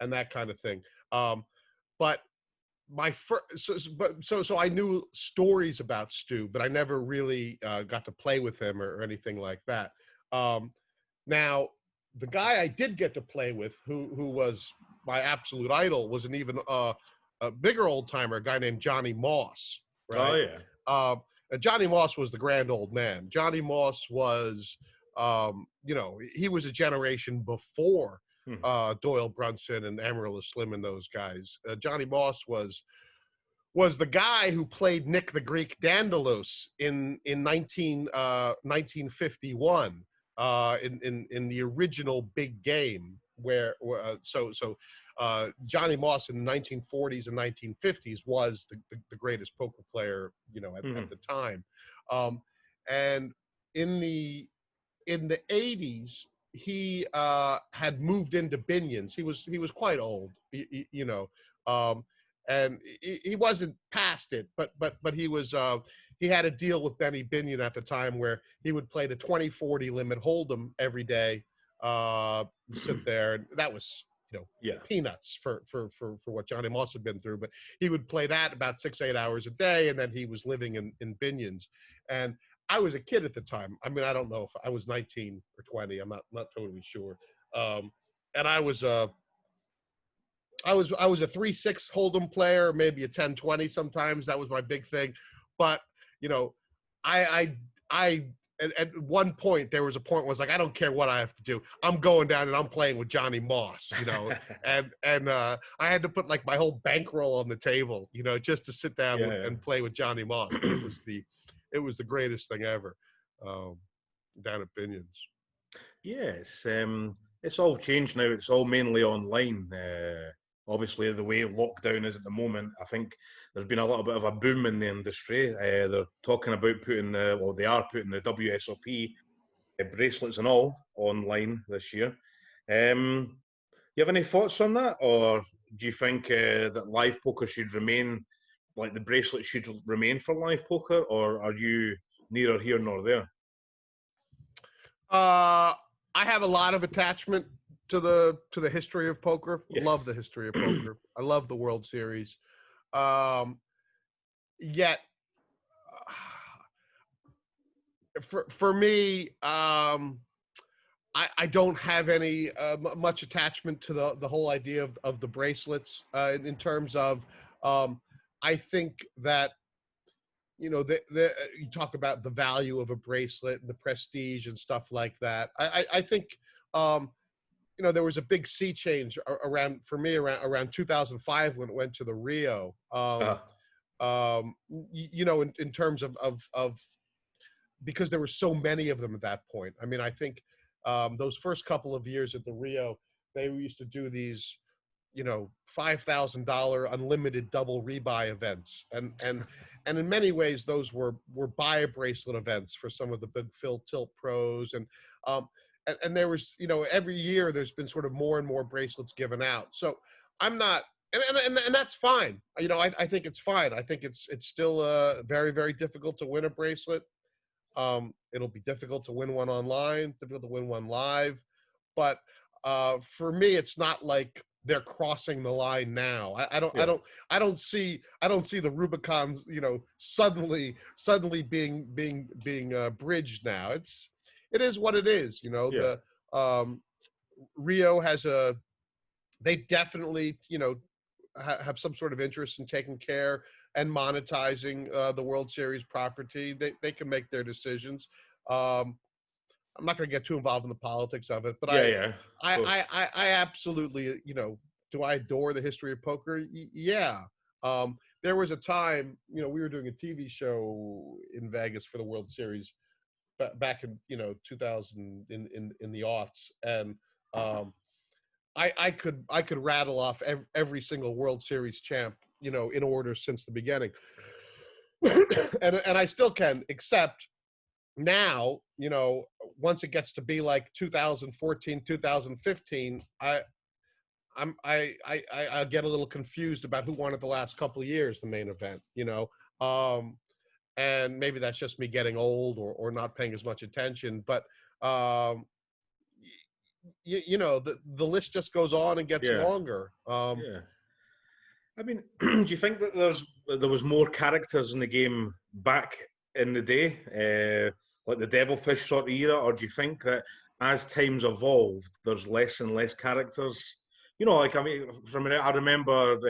and that kind of thing. But so I knew stories about Stu, but I never really got to play with him or anything like that. Now, the guy I did get to play with, who was my absolute idol, was an even a bigger old timer, a guy named Johnny Moss. Right? Oh yeah. Johnny Moss was the grand old man. Johnny Moss was, he was a generation before Doyle Brunson and Amarillo Slim and those guys. Johnny Moss was the guy who played Nick the Greek Dandalos in 1951 in the original big game, where Johnny Moss in the 1940s and 1950s was the greatest poker player at the time, and in the 80s he had moved into Binion's. He was quite old, and he wasn't past it, but he was he had a deal with Benny Binion at the time where he would play the 20-40 limit hold'em every day, sit there, and that was peanuts for what Johnny Moss had been through. But he would play that about 6-8 hours a day, and then he was living in Binion's. And I was a kid at the time. I mean, I don't know if I was 19 or 20. I'm not totally sure. And I was a 3-6 hold'em player, maybe a 10-20 sometimes. That was my big thing. But I at one point, there was a point where I was like, I don't care what I have to do. I'm going down and I'm playing with Johnny Moss, and I had to put like my whole bankroll on the table, just to sit down and play with Johnny Moss. But it was the greatest thing ever, down at Binion's. Yes, it's all changed now. It's all mainly online. obviously the way lockdown is at the moment, I think there's been a little bit of a boom in the industry. They're talking about they are putting the WSOP bracelets and all online this year. You have any thoughts on that, or do you think that live poker should remain, like the bracelet should remain for live poker, or are you neither here nor there? I have a lot of attachment to the history of poker. Yeah. Love the history of poker. I love the World Series. Yet, for me, I don't have any much attachment to the whole idea of the bracelets in terms of I think that you talk about the value of a bracelet and the prestige and stuff like that. I think there was a big sea change around for me around 2005 when it went to the Rio. In terms of because there were so many of them at that point. I mean, I think those first couple of years at the Rio, they used to do these, $5,000 unlimited double rebuy events, and in many ways those were buy a bracelet events for some of the big Phil Tilt pros, and there was, every year there's been sort of more and more bracelets given out. So I'm not. And that's fine. I think it's fine. I think it's still very, very difficult to win a bracelet. It'll be difficult to win one online, difficult to win one live, but for me, it's not like they're crossing the line now. I don't see the Rubicon, suddenly being bridged now. It is what it is. The Rio has they definitely, have some sort of interest in taking care and monetizing the World Series property. They can make their decisions. I'm not going to get too involved in the politics of it, but I absolutely, do I adore the history of poker? Yeah. There was a time, we were doing a TV show in Vegas for the World Series back in 2000 in the aughts, and I could rattle off every single World Series champ, in order since the beginning. and I still can, except now, once it gets to be like 2014, 2015, I get a little confused about who won it the last couple of years, the main event, and maybe that's just me getting old or not paying as much attention, but the list just goes on and gets longer. I mean, do you think that there was more characters in the game back in the day, like the Devilfish sort of era, or do you think that as times evolved, there's less and less characters? I remember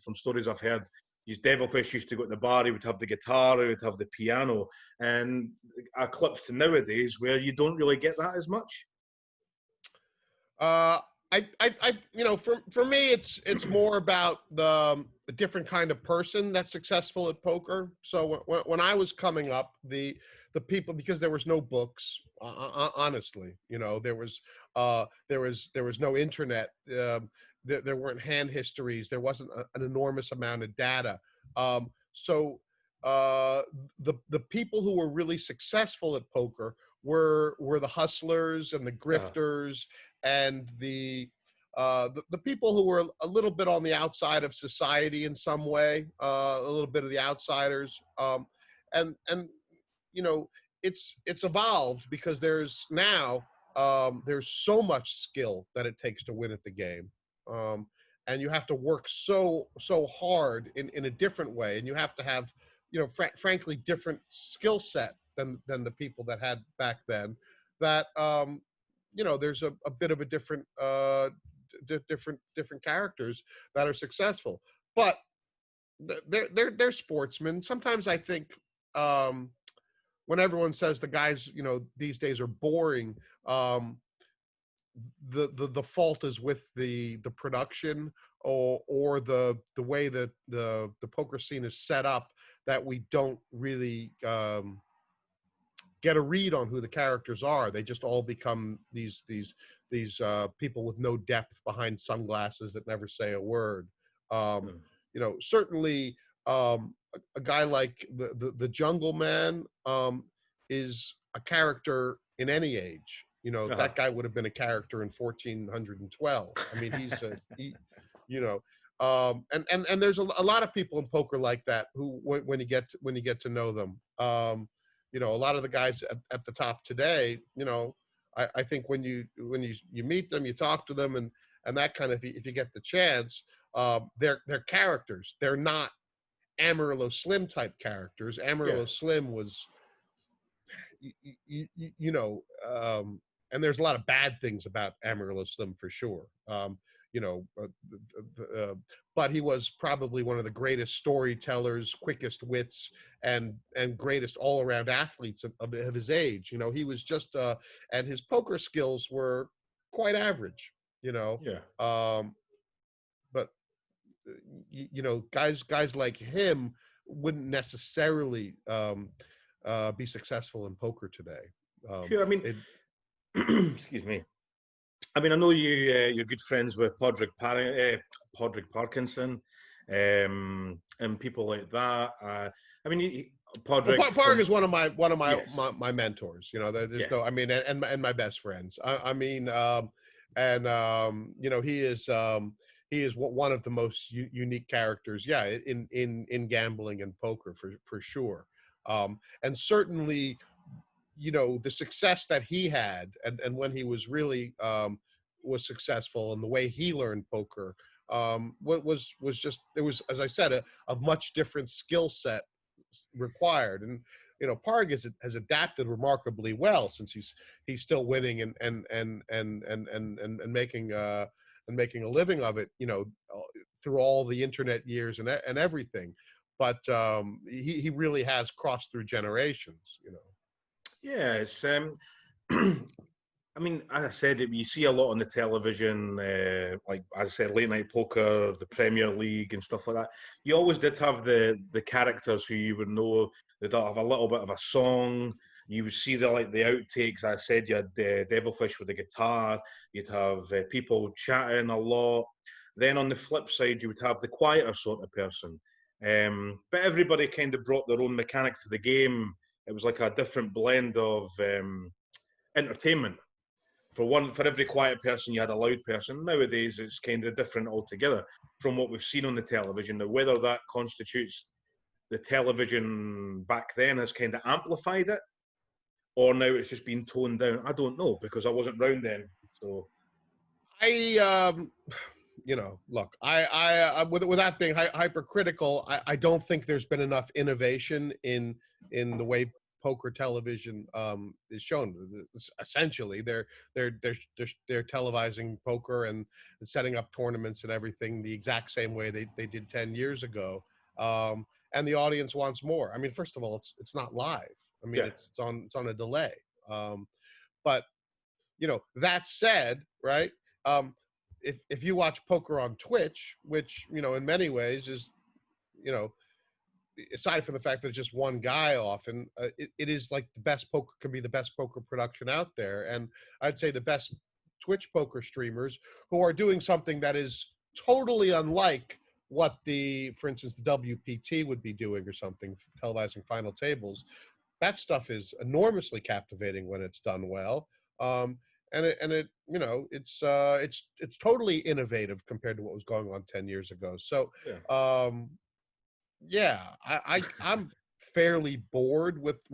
from stories I've heard, Devilfish used to go to the bar, he would have the guitar, he would have the piano, and a clip to nowadays where you don't really get that as much. For me, it's more about the different kind of person that's successful at poker. So when I was coming up, the people, because there was no books, honestly, there was no internet, there weren't hand histories, there wasn't an enormous amount of data. So the people who were really successful at poker were the hustlers and the grifters and the people who were a little bit on the outside of society in some way, a little bit of the outsiders, and it's evolved because there's so much skill that it takes to win at the game, and you have to work so hard in a different way, and you have to have frankly different skill set than the people that had back then. That there's a bit of a different different characters that are successful, but they're sportsmen. Sometimes I think when everyone says the guys these days are boring, the fault is with the production or the way that the poker scene is set up, that we don't really get a read on who the characters are. They just all become these people with no depth behind sunglasses that never say a word. You know, certainly a guy like the Jungle Man is a character in any age. You know, that guy would have been a character in 1412. I mean, you know, and there's a lot of people in poker like that who, when you get to know them, you know, a lot of the guys at the top today, you know, I think when you meet them, you talk to them, and that kind of, if you get the chance, they're characters. They're not Amarillo Slim type characters. Amarillo Slim was, you know, and there's a lot of bad things about Amarillo Slim for sure. You know, but he was probably one of the greatest storytellers, quickest wits, and greatest all-around athletes of his age. You know, he was just, and his poker skills were quite average. You know, but you know, guys like him wouldn't necessarily be successful in poker today. Sure, I mean, excuse me. I mean, I know you're good friends with Podrick Parkinson, and people like that. I mean, Podrick. Well, Park is one of my mentors. You know, there's no. I mean, and my best friends. I mean, you know, he is one of the most unique characters. Yeah, in gambling and poker for sure. And certainly, you know, the success that he had, and when he was really was successful, and the way he learned poker was just, there was, as I said, a much different skill set required. And you know, Parg has adapted remarkably well, since he's still winning and making a living of it, you know, through all the internet years and everything. But he really has crossed through generations, you know. Yeah, it's I mean, as I said, you see a lot on the television, like as I said, late night poker, the Premier League, and stuff like that. You always did have the characters who you would know that have a little bit of a song. You would see the outtakes. As I said, you had Devilfish with the guitar. You'd have people chatting a lot. Then on the flip side, you would have the quieter sort of person. But everybody kind of brought their own mechanics to the game. It was like a different blend of entertainment. For every quiet person, you had a loud person. Nowadays, it's kind of different altogether from what we've seen on the television. Now, whether that constitutes the television back then has kind of amplified it, or now it's just been toned down, I don't know, because I wasn't round then. So, you know, look, I without being hypercritical, I don't think there's been enough innovation in the way poker television is shown. Essentially, they're televising poker and setting up tournaments and everything the exact same way they did 10 years ago, and the audience wants more. I mean, first of all, it's not live. I mean, it's on a delay. But you know, that said, right? If you watch poker on Twitch, which, you know, in many ways is, you know, aside from the fact that it's just one guy often, it is like the best poker, can be the best poker production out there. And I'd say the best Twitch poker streamers who are doing something that is totally unlike what for instance, the WPT would be doing or something, televising final tables. That stuff is enormously captivating when it's done well. And it you know, it's totally innovative compared to what was going on 10 years ago. So I'm fairly bored with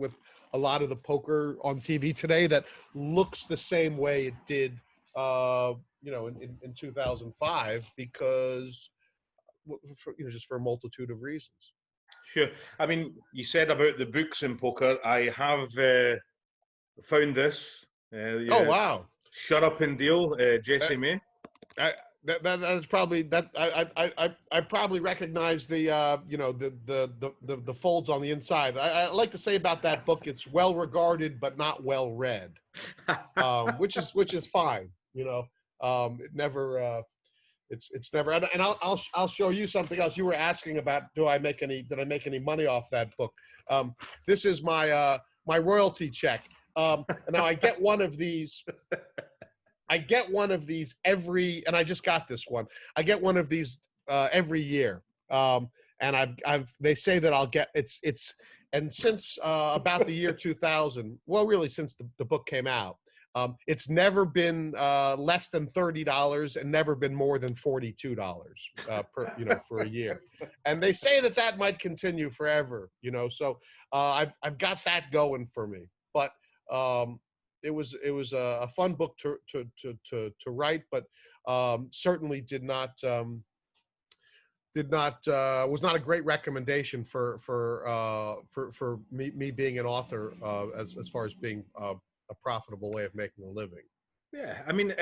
a lot of the poker on TV today that looks the same way it did you know, in 2005, because you know, just for a multitude of reasons. Sure. I mean, you said about the books in poker. I have found this. Oh wow! Shut Up and Deal, Jesse May. That's probably that. I probably recognize the you know, the folds on the inside. I like to say about that book, it's well regarded but not well read, which is fine. You know, it never. It's never. And I'll show you something else. You were asking about, did I make any money off that book? This is my my royalty check. Now I get one of these. I get one of these and I just got this one. I get one of these every year. And they say that I'll get and since about the year 2000, well, really since the book came out, it's never been less than $30 and never been more than $42 for a year. And they say that might continue forever, so I've got that going for me. But it was a fun book to write, but certainly was not a great recommendation for me being an author as far as being a profitable way of making a living. Yeah, I mean,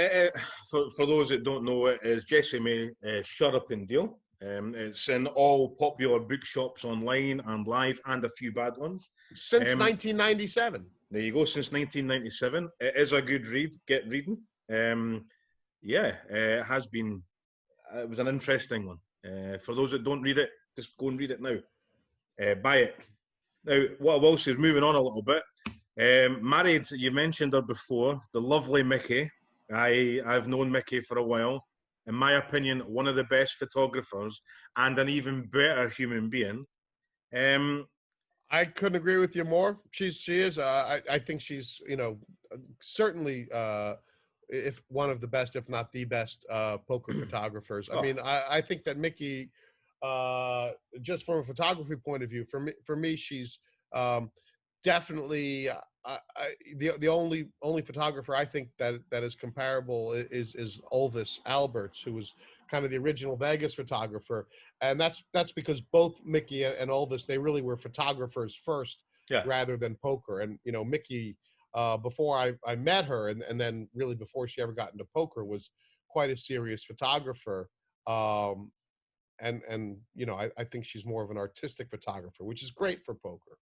for those that don't know, it is Jessie May, Shut Up and Deal. It's in all popular bookshops online and live, and a few bad ones. Since 1997. There you go, since 1997. It is a good read, get reading. It has been, it was an interesting one. For those that don't read it, just go and read it now. Buy it. Now, what I will say is, moving on a little bit, married, you mentioned her before, the lovely Mickey. I've known Mickey for a while. In my opinion, one of the best photographers and an even better human being. I couldn't agree with you more. She is. I think she's, certainly if one of the best, if not the best, poker photographers. I mean, I think that Mickey, just from a photography point of view, for me, she's definitely the only photographer I think that is comparable is Ulvis Alberts, who was kind of the original Vegas photographer, and that's because both Mickey and Ulvis, they really were photographers first, rather than poker. And Mickey, before I met her, and then really before she ever got into poker, was quite a serious photographer. And I think she's more of an artistic photographer, which is great for poker.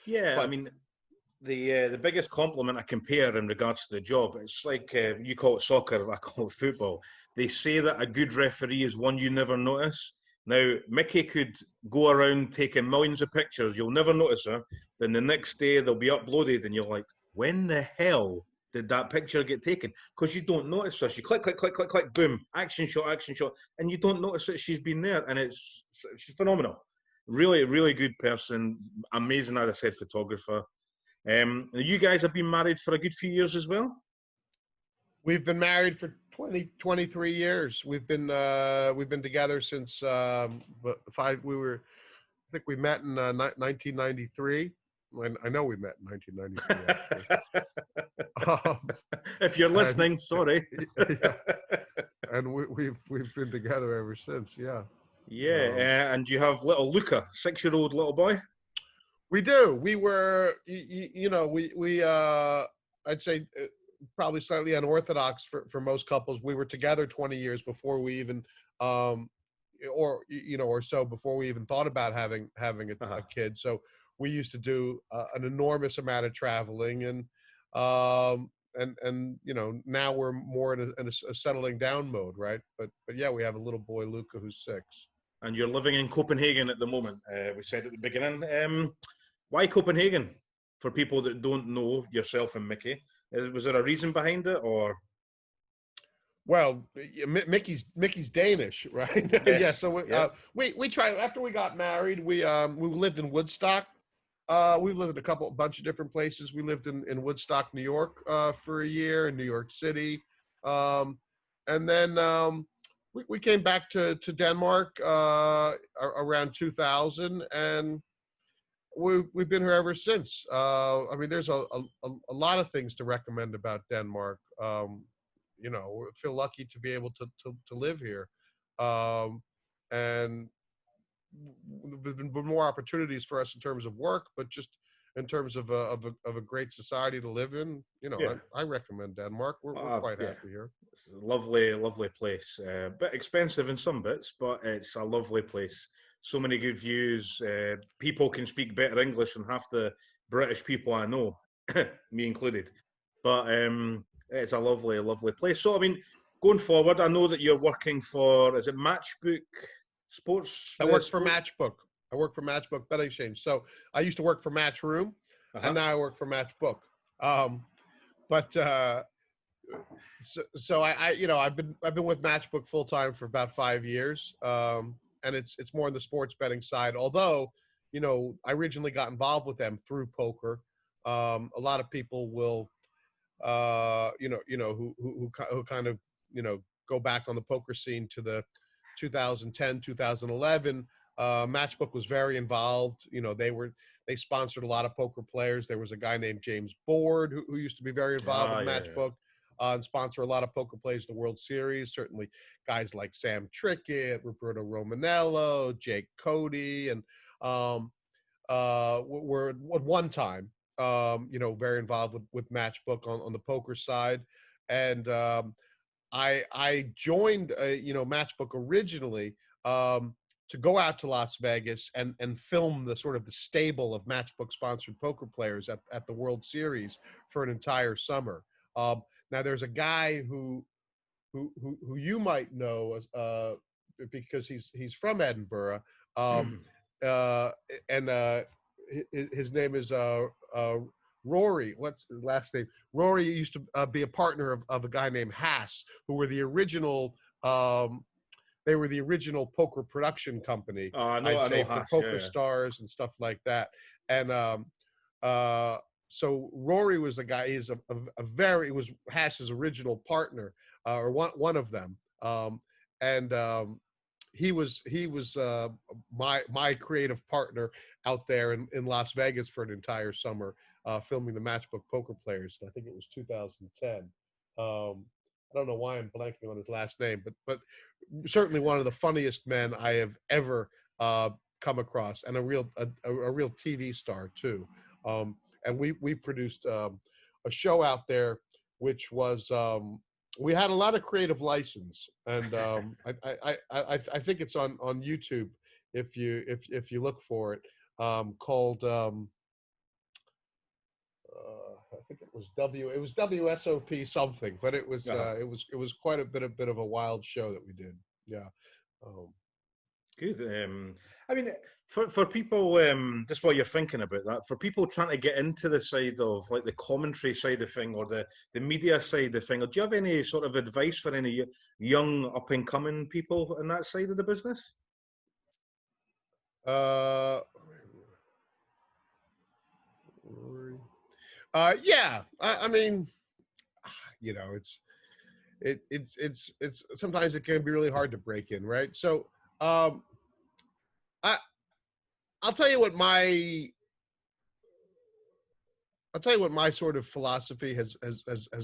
Yeah, but, I mean, the biggest compliment I can pay her in regards to the job, it's like you call it soccer, I call it football. They say that a good referee is one you never notice. Now, Mickey could go around taking millions of pictures, you'll never notice her. Then the next day they'll be uploaded and you're like, when the hell did that picture get taken? Because you don't notice her. She click, click, click, click, click, boom, action shot, and you don't notice that she's been there, and she's phenomenal. Really, really good person. Amazing, as I said, photographer. You guys have been married for a good few years as well? We've been married for 23 years. We've been together since I think we met in 1993. I know we met in 1993. If you're listening, sorry. Yeah. And we've been together ever since. Yeah. Yeah, and you have little Luca, 6-year-old little boy. We do. We were, I'd say probably slightly unorthodox for most couples. We were together 20 years before we even, or so before we even thought about having a kid. So we used to do an enormous amount of traveling, and now we're more in a settling down mode, right? But yeah, we have a little boy, Luca, who's 6. And you're living in Copenhagen at the moment. We said at the beginning. Why Copenhagen? For people that don't know yourself and Mickey, was there a reason behind it, or? Well, Mickey's Danish, right? Yes. Yeah. So we tried, after we got married. We lived in Woodstock. We've lived in a bunch of different places. We lived in Woodstock, New York, for a year, in New York City, and then we came back to Denmark around 2000, and we've been here ever since. I mean, there's a lot of things to recommend about Denmark. We feel lucky to be able to live here, and there's been more opportunities for us in terms of work, but just in terms of a great society to live in. I recommend Denmark. We're quite happy here. It's a lovely place. A bit expensive in some bits, but it's a lovely place. So many good views. People can speak better English than half the British people I know, me included. But it's a lovely place. So, I mean, going forward, I know that you're working for, is it Matchbook Sports? I work for Matchbook. Bet Exchange. So I used to work for Matchroom. and now I work for Matchbook. But so I you know I've been with Matchbook full time for about 5 years, and it's more on the sports betting side. Although, you know, I originally got involved with them through poker. A lot of people will, who kind of, you know, go back on the poker scene to the 2010, 2011. Matchbook was very involved. You know, they sponsored a lot of poker players. There was a guy named James Board who used to be very involved with Matchbook. And sponsor a lot of poker players in the World Series. Certainly guys like Sam Trickett, Roberto Romanello, Jake Cody, and were at one time, you know, very involved with Matchbook on the poker side. And I joined, you know, Matchbook originally to go out to Las Vegas and film the sort of the stable of Matchbook sponsored poker players at the World Series for an entire summer. Now there's a guy who you might know because he's from Edinburgh, and his name is Rory. What's the last name? Rory used to be a partner of a guy named Haas, who were the original. They were the original poker production company. I'd say for Poker Stars and stuff like that. And so Rory was the guy. He's he was Hash's original partner, or one of them. He was my creative partner out there in Las Vegas for an entire summer, filming the Matchbook poker players. I think it was 2010. I don't know why I'm blanking on his last name, but certainly one of the funniest men I have ever come across, and a real TV star too. And we produced a show out there, which was we had a lot of creative license, and I think it's on YouTube if you look for it, called I think it was WSOP something, but it was quite a bit of a wild show that we did. Yeah. Good. I mean, for people, just while you're thinking about that, for people trying to get into the side of like the commentary side of thing, or the media side of thing, do you have any sort of advice for any young up and coming people in that side of the business? Yeah. I mean, you know, it's sometimes it can be really hard to break in, right? So, I'll tell you what my sort of philosophy has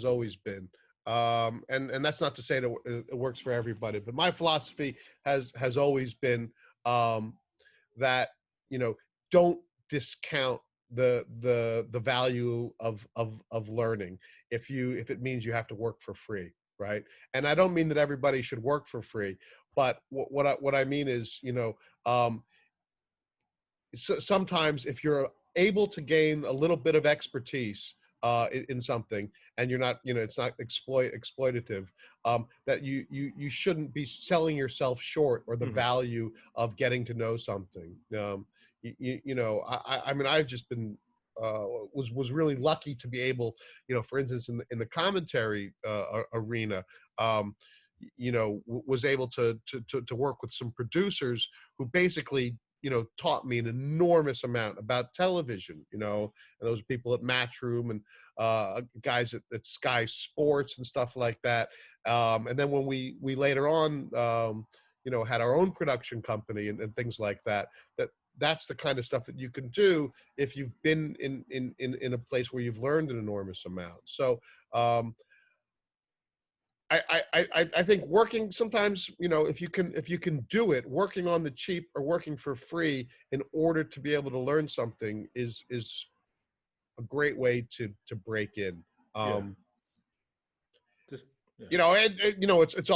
always been, and that's not to say that it works for everybody, but my philosophy has always been that, you know, don't discount the value of learning if it means you have to work for free, right? And I don't mean that everybody should work for free, but what I mean is, you know, so sometimes if you're able to gain a little bit of expertise in something, and you're not, you know, it's not exploitative, that you shouldn't be selling yourself short, or the value of getting to know something. You know, I mean, I've just been was really lucky to be able, you know, for instance, in the commentary arena, you know, was able to work with some producers who basically, you know, taught me an enormous amount about television, you know, and those people at Matchroom and guys at Sky Sports and stuff like that. And then when we later on, you know, had our own production company and things like that, that's the kind of stuff that you can do if you've been in a place where you've learned an enormous amount. So I think working sometimes, you know, if you can do it, working on the cheap or working for free in order to be able to learn something is a great way to break in. You know, you know, it's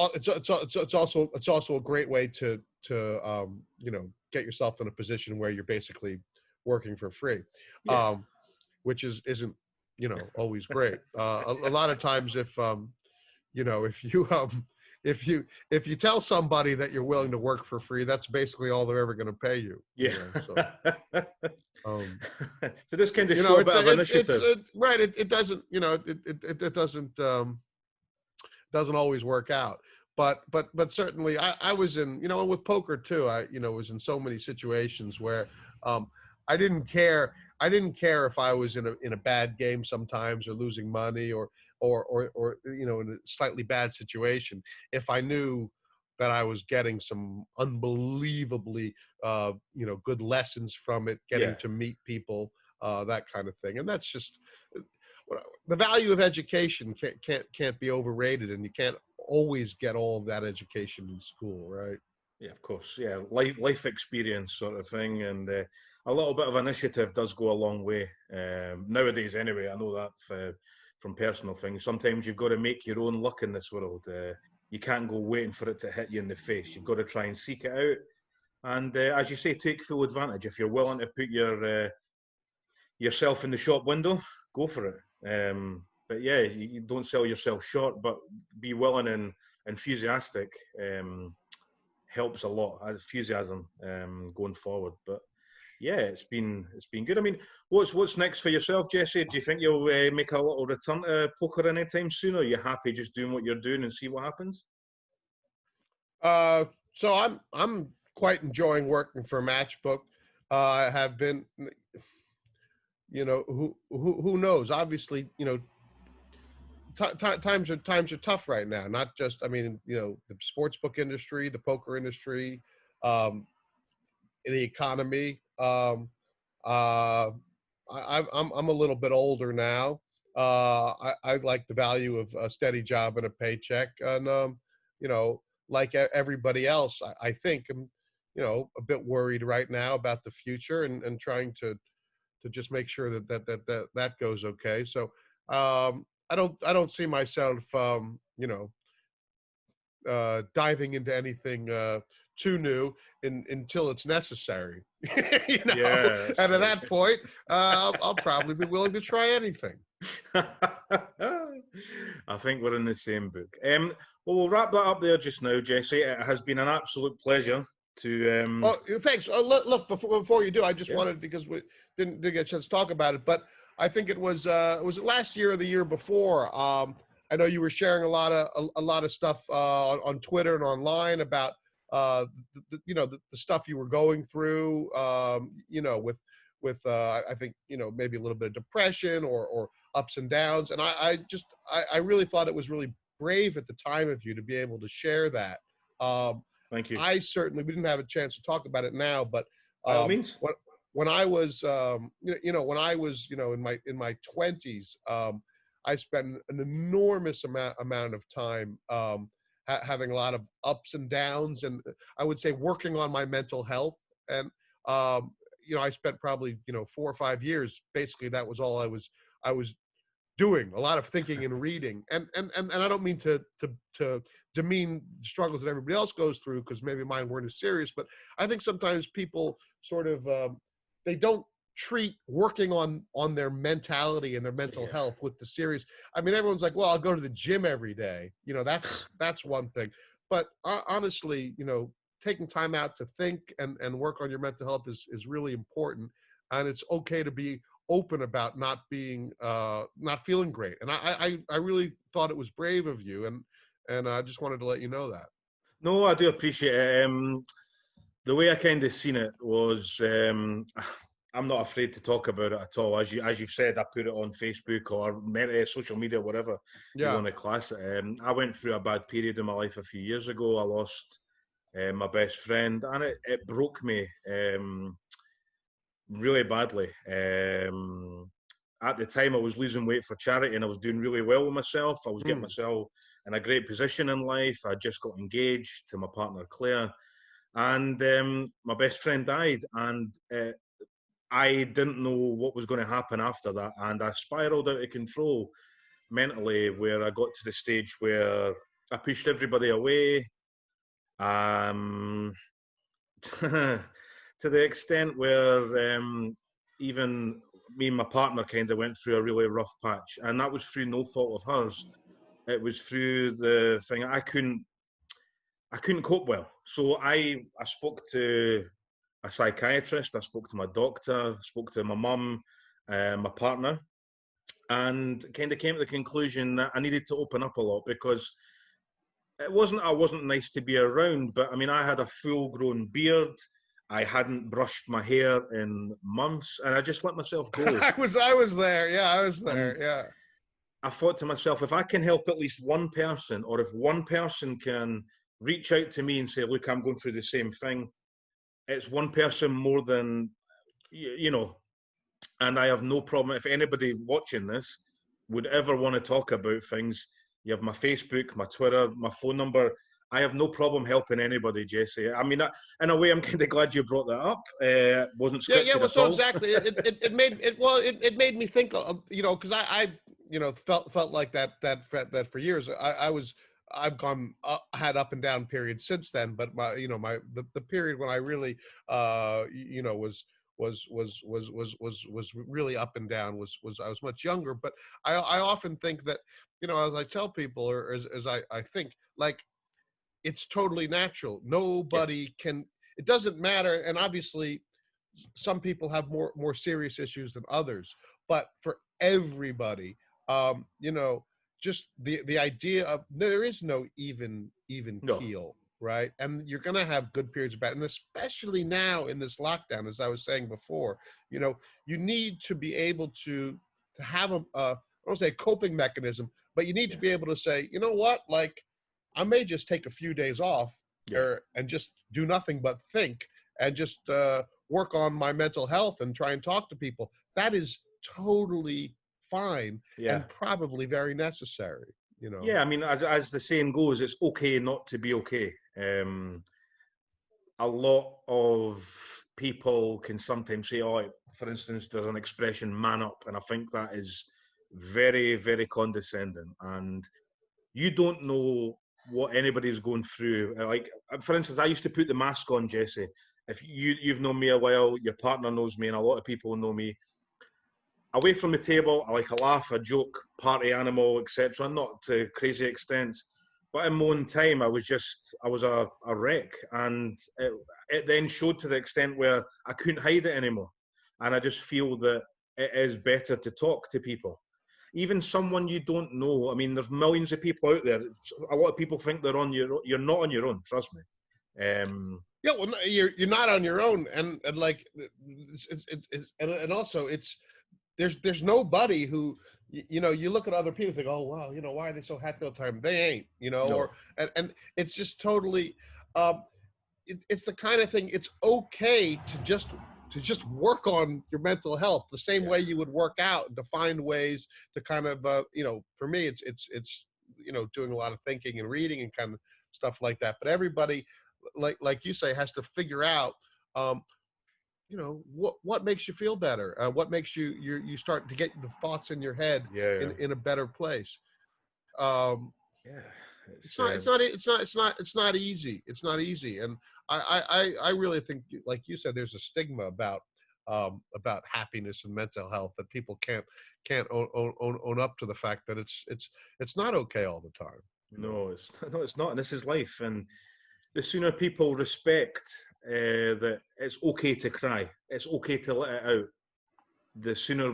also a great way to you know, get yourself in a position where you're basically working for free, which isn't, you know, always great. A lot of times, if you know, if you if you tell somebody that you're willing to work for free, that's basically all they're ever going to pay you. Yeah. So this kind of show a bit of initiative. Right. It doesn't, it doesn't always work out. But certainly I was in, with poker too, I was in so many situations where I didn't care. I didn't care if I was in a bad game sometimes, or losing money, or in a slightly bad situation, if I knew that I was getting some unbelievably good lessons from it, getting to meet people, that kind of thing. And that's just the value of education can't be overrated, and you can't always get all of that education in school, right? Yeah, of course. Yeah, life experience sort of thing, and a little bit of initiative does go a long way nowadays. Anyway, I know that from personal things. Sometimes you've got to make your own luck in this world. You can't go waiting for it to hit you in the face. You've got to try and seek it out, and as you say, take full advantage. If you're willing to put yourself in the shop window, go for it. But yeah, you don't sell yourself short, but be willing and enthusiastic. Helps a lot. Enthusiasm going forward. But yeah, it's been good. I mean, what's next for yourself, Jesse? Do you think you'll make a little return to poker anytime soon, or are you happy just doing what you're doing and see what happens? So I'm quite enjoying working for Matchbook. I have been, who knows? Obviously, times are tough right now. Not just, I mean, the sports book industry, the poker industry, the economy. I'm a little bit older now. I like the value of a steady job and a paycheck, and like everybody else, I think I'm a bit worried right now about the future, and trying to just make sure that goes okay. So I don't see myself diving into anything too new until it's necessary. Yeah, and at that point, I'll probably be willing to try anything. I think we're in the same book. Well, we'll wrap that up there just now, Jesse. It has been an absolute pleasure to. Oh, thanks. Look, before you do, I just wanted, because we didn't get a chance to talk about it, but I think it was last year or the year before. I know you were sharing a lot of stuff on Twitter and online about the stuff you were going through. With I think maybe a little bit of depression or ups and downs, and I really thought it was really brave at the time of you to be able to share that. Thank you. We didn't have a chance to talk about it now, but by all means. When I was when I was in my 20s, I spent an enormous amount of time having a lot of ups and downs, and I would say working on my mental health. And I spent probably 4 or 5 years, basically that was all I was doing, a lot of thinking and reading. And I don't mean to demean struggles that everybody else goes through, because maybe mine weren't as serious, but I think sometimes people sort of they don't treat working on their mentality and their mental health with the serious. I mean, everyone's like, well, I'll go to the gym every day. That's one thing. But honestly, taking time out to think and work on your mental health is really important. And it's okay to be open about not feeling great. And I really thought it was brave of you. And I just wanted to let you know that. No, I do appreciate it. The way I kind of seen it was, I'm not afraid to talk about it at all. As you've said, I put it on Facebook or social media, whatever you want to class it. I went through a bad period in my life a few years ago. I lost my best friend, and it broke me really badly. At the time, I was losing weight for charity, and I was doing really well with myself. I was getting myself in a great position in life. I just got engaged to my partner Claire, and my best friend died, and I didn't know what was going to happen after that, and I spiraled out of control mentally, where I got to the stage where I pushed everybody away, to the extent where even me and my partner kind of went through a really rough patch, and that was through no fault of hers. It was through the thing I couldn't I couldn't cope well. So I spoke to a psychiatrist, I spoke to my doctor, spoke to my mum, my partner, and kind of came to the conclusion that I needed to open up a lot, because I wasn't nice to be around, but I mean, I had a full-grown beard. I hadn't brushed my hair in months, and I just let myself go. I was there. Yeah, I was there. And Yeah. I thought to myself, if I can help at least one person, or if one person can reach out to me and say, look, I'm going through the same thing, it's one person more than, you know, and I have no problem. If anybody watching this would ever want to talk about things, you have my Facebook, my Twitter, my phone number. I have no problem helping anybody, Jesse. I mean, in a way, I'm kind of glad you brought that up. Wasn't scripted Yeah. Well, at so all. exactly, it made me think, you know, because I you know, felt like that for years. I've gone had up and down periods since then, but the period when I really you know was really up and down was I was much younger. But I often think that, you know, as I tell people, or as I think, like, it's totally natural. Yeah. Nobody can, it doesn't matter. And obviously some people have more serious issues than others, but for everybody, you know, just the idea of, there is no even No. keel, right? And you're going to have good periods of bad, and especially now in this lockdown, as I was saying before, you know, you need to be able to have I don't say a coping mechanism, but you need to be able to say, you know what, like, I may just take a few days off, Yeah. and just do nothing but think, and just work on my mental health and try and talk to people. That is totally fine, Yeah. and probably very necessary, you know. Yeah, I mean, as the saying goes, it's okay not to be okay. A lot of people can sometimes say, oh, for instance, there's an expression, man up, and I think that is very, very condescending. And you don't know what anybody's going through. Like, for instance, I used to put the mask on, Jesse. If you've known me a while, your partner knows me, and a lot of people know me. Away from the table, I like a laugh, a joke, party animal, etc. Not to crazy extents, but in my own time, I was a wreck, and it then showed to the extent where I couldn't hide it anymore. And I just feel that it is better to talk to people, even someone you don't know. I mean, there's millions of people out there. A lot of people think they're on your. You're not on your own. Trust me. Yeah, well, no, you're not on your own, and like, and also it's, there's nobody who, you know, you look at other people and think, oh wow, you know, why are they so happy all the time? They ain't, you know. No. Or and it's just totally, it's the kind of thing, it's okay to just work on your mental health the same way you would work out, and to find ways to kind of, you know, for me it's you know, doing a lot of thinking and reading and kind of stuff like that. But everybody, like you say, has to figure out, you know, what makes you feel better, what makes you start to get the thoughts in your head in a better place. Yeah. It's not easy. It's not easy. And I really think, like you said, there's a stigma about happiness and mental health, that people can't own up to the fact that it's not okay all the time. No, it's not. And this is life. And the sooner people respect that it's okay to cry, it's okay to let it out, the sooner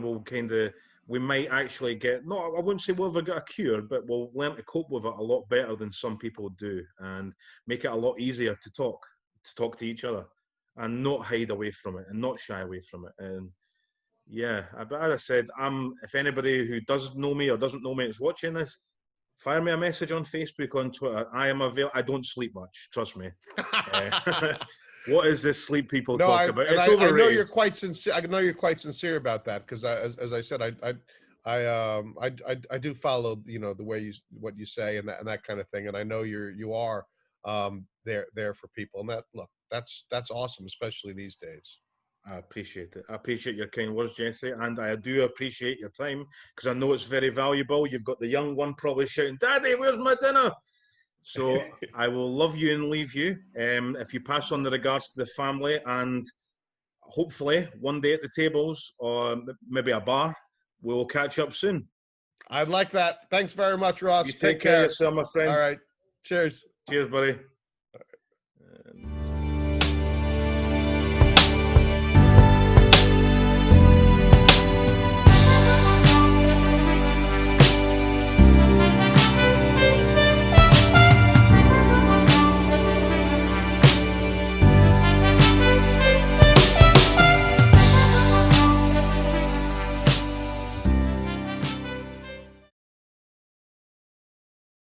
we might actually get, no, I wouldn't say we'll ever get a cure, but we'll learn to cope with it a lot better than some people do, and make it a lot easier to talk to each other, and not hide away from it, and not shy away from it. And yeah, but as I said, if anybody who does know me or doesn't know me is watching this, fire me a message on Facebook, on Twitter. I am available. I don't sleep much, trust me. What is this sleep people talk about? It's overrated. I know you're quite sincere. I know you're quite sincere about that, because as I said, I do follow, you know, the way what you say, and that kind of thing. And I know you are there for people, and that's awesome, especially these days. I appreciate it. I appreciate your kind words, Jesse, and I do appreciate your time, because I know it's very valuable. You've got the young one probably shouting, "Daddy, where's my dinner?" So I will love you and leave you. If you pass on the regards to the family, and hopefully one day at the tables, or maybe a bar, we will catch up soon. I'd like that. Thanks very much, Ross. You take care of yourself, my friend. All right. Cheers. Cheers, buddy. And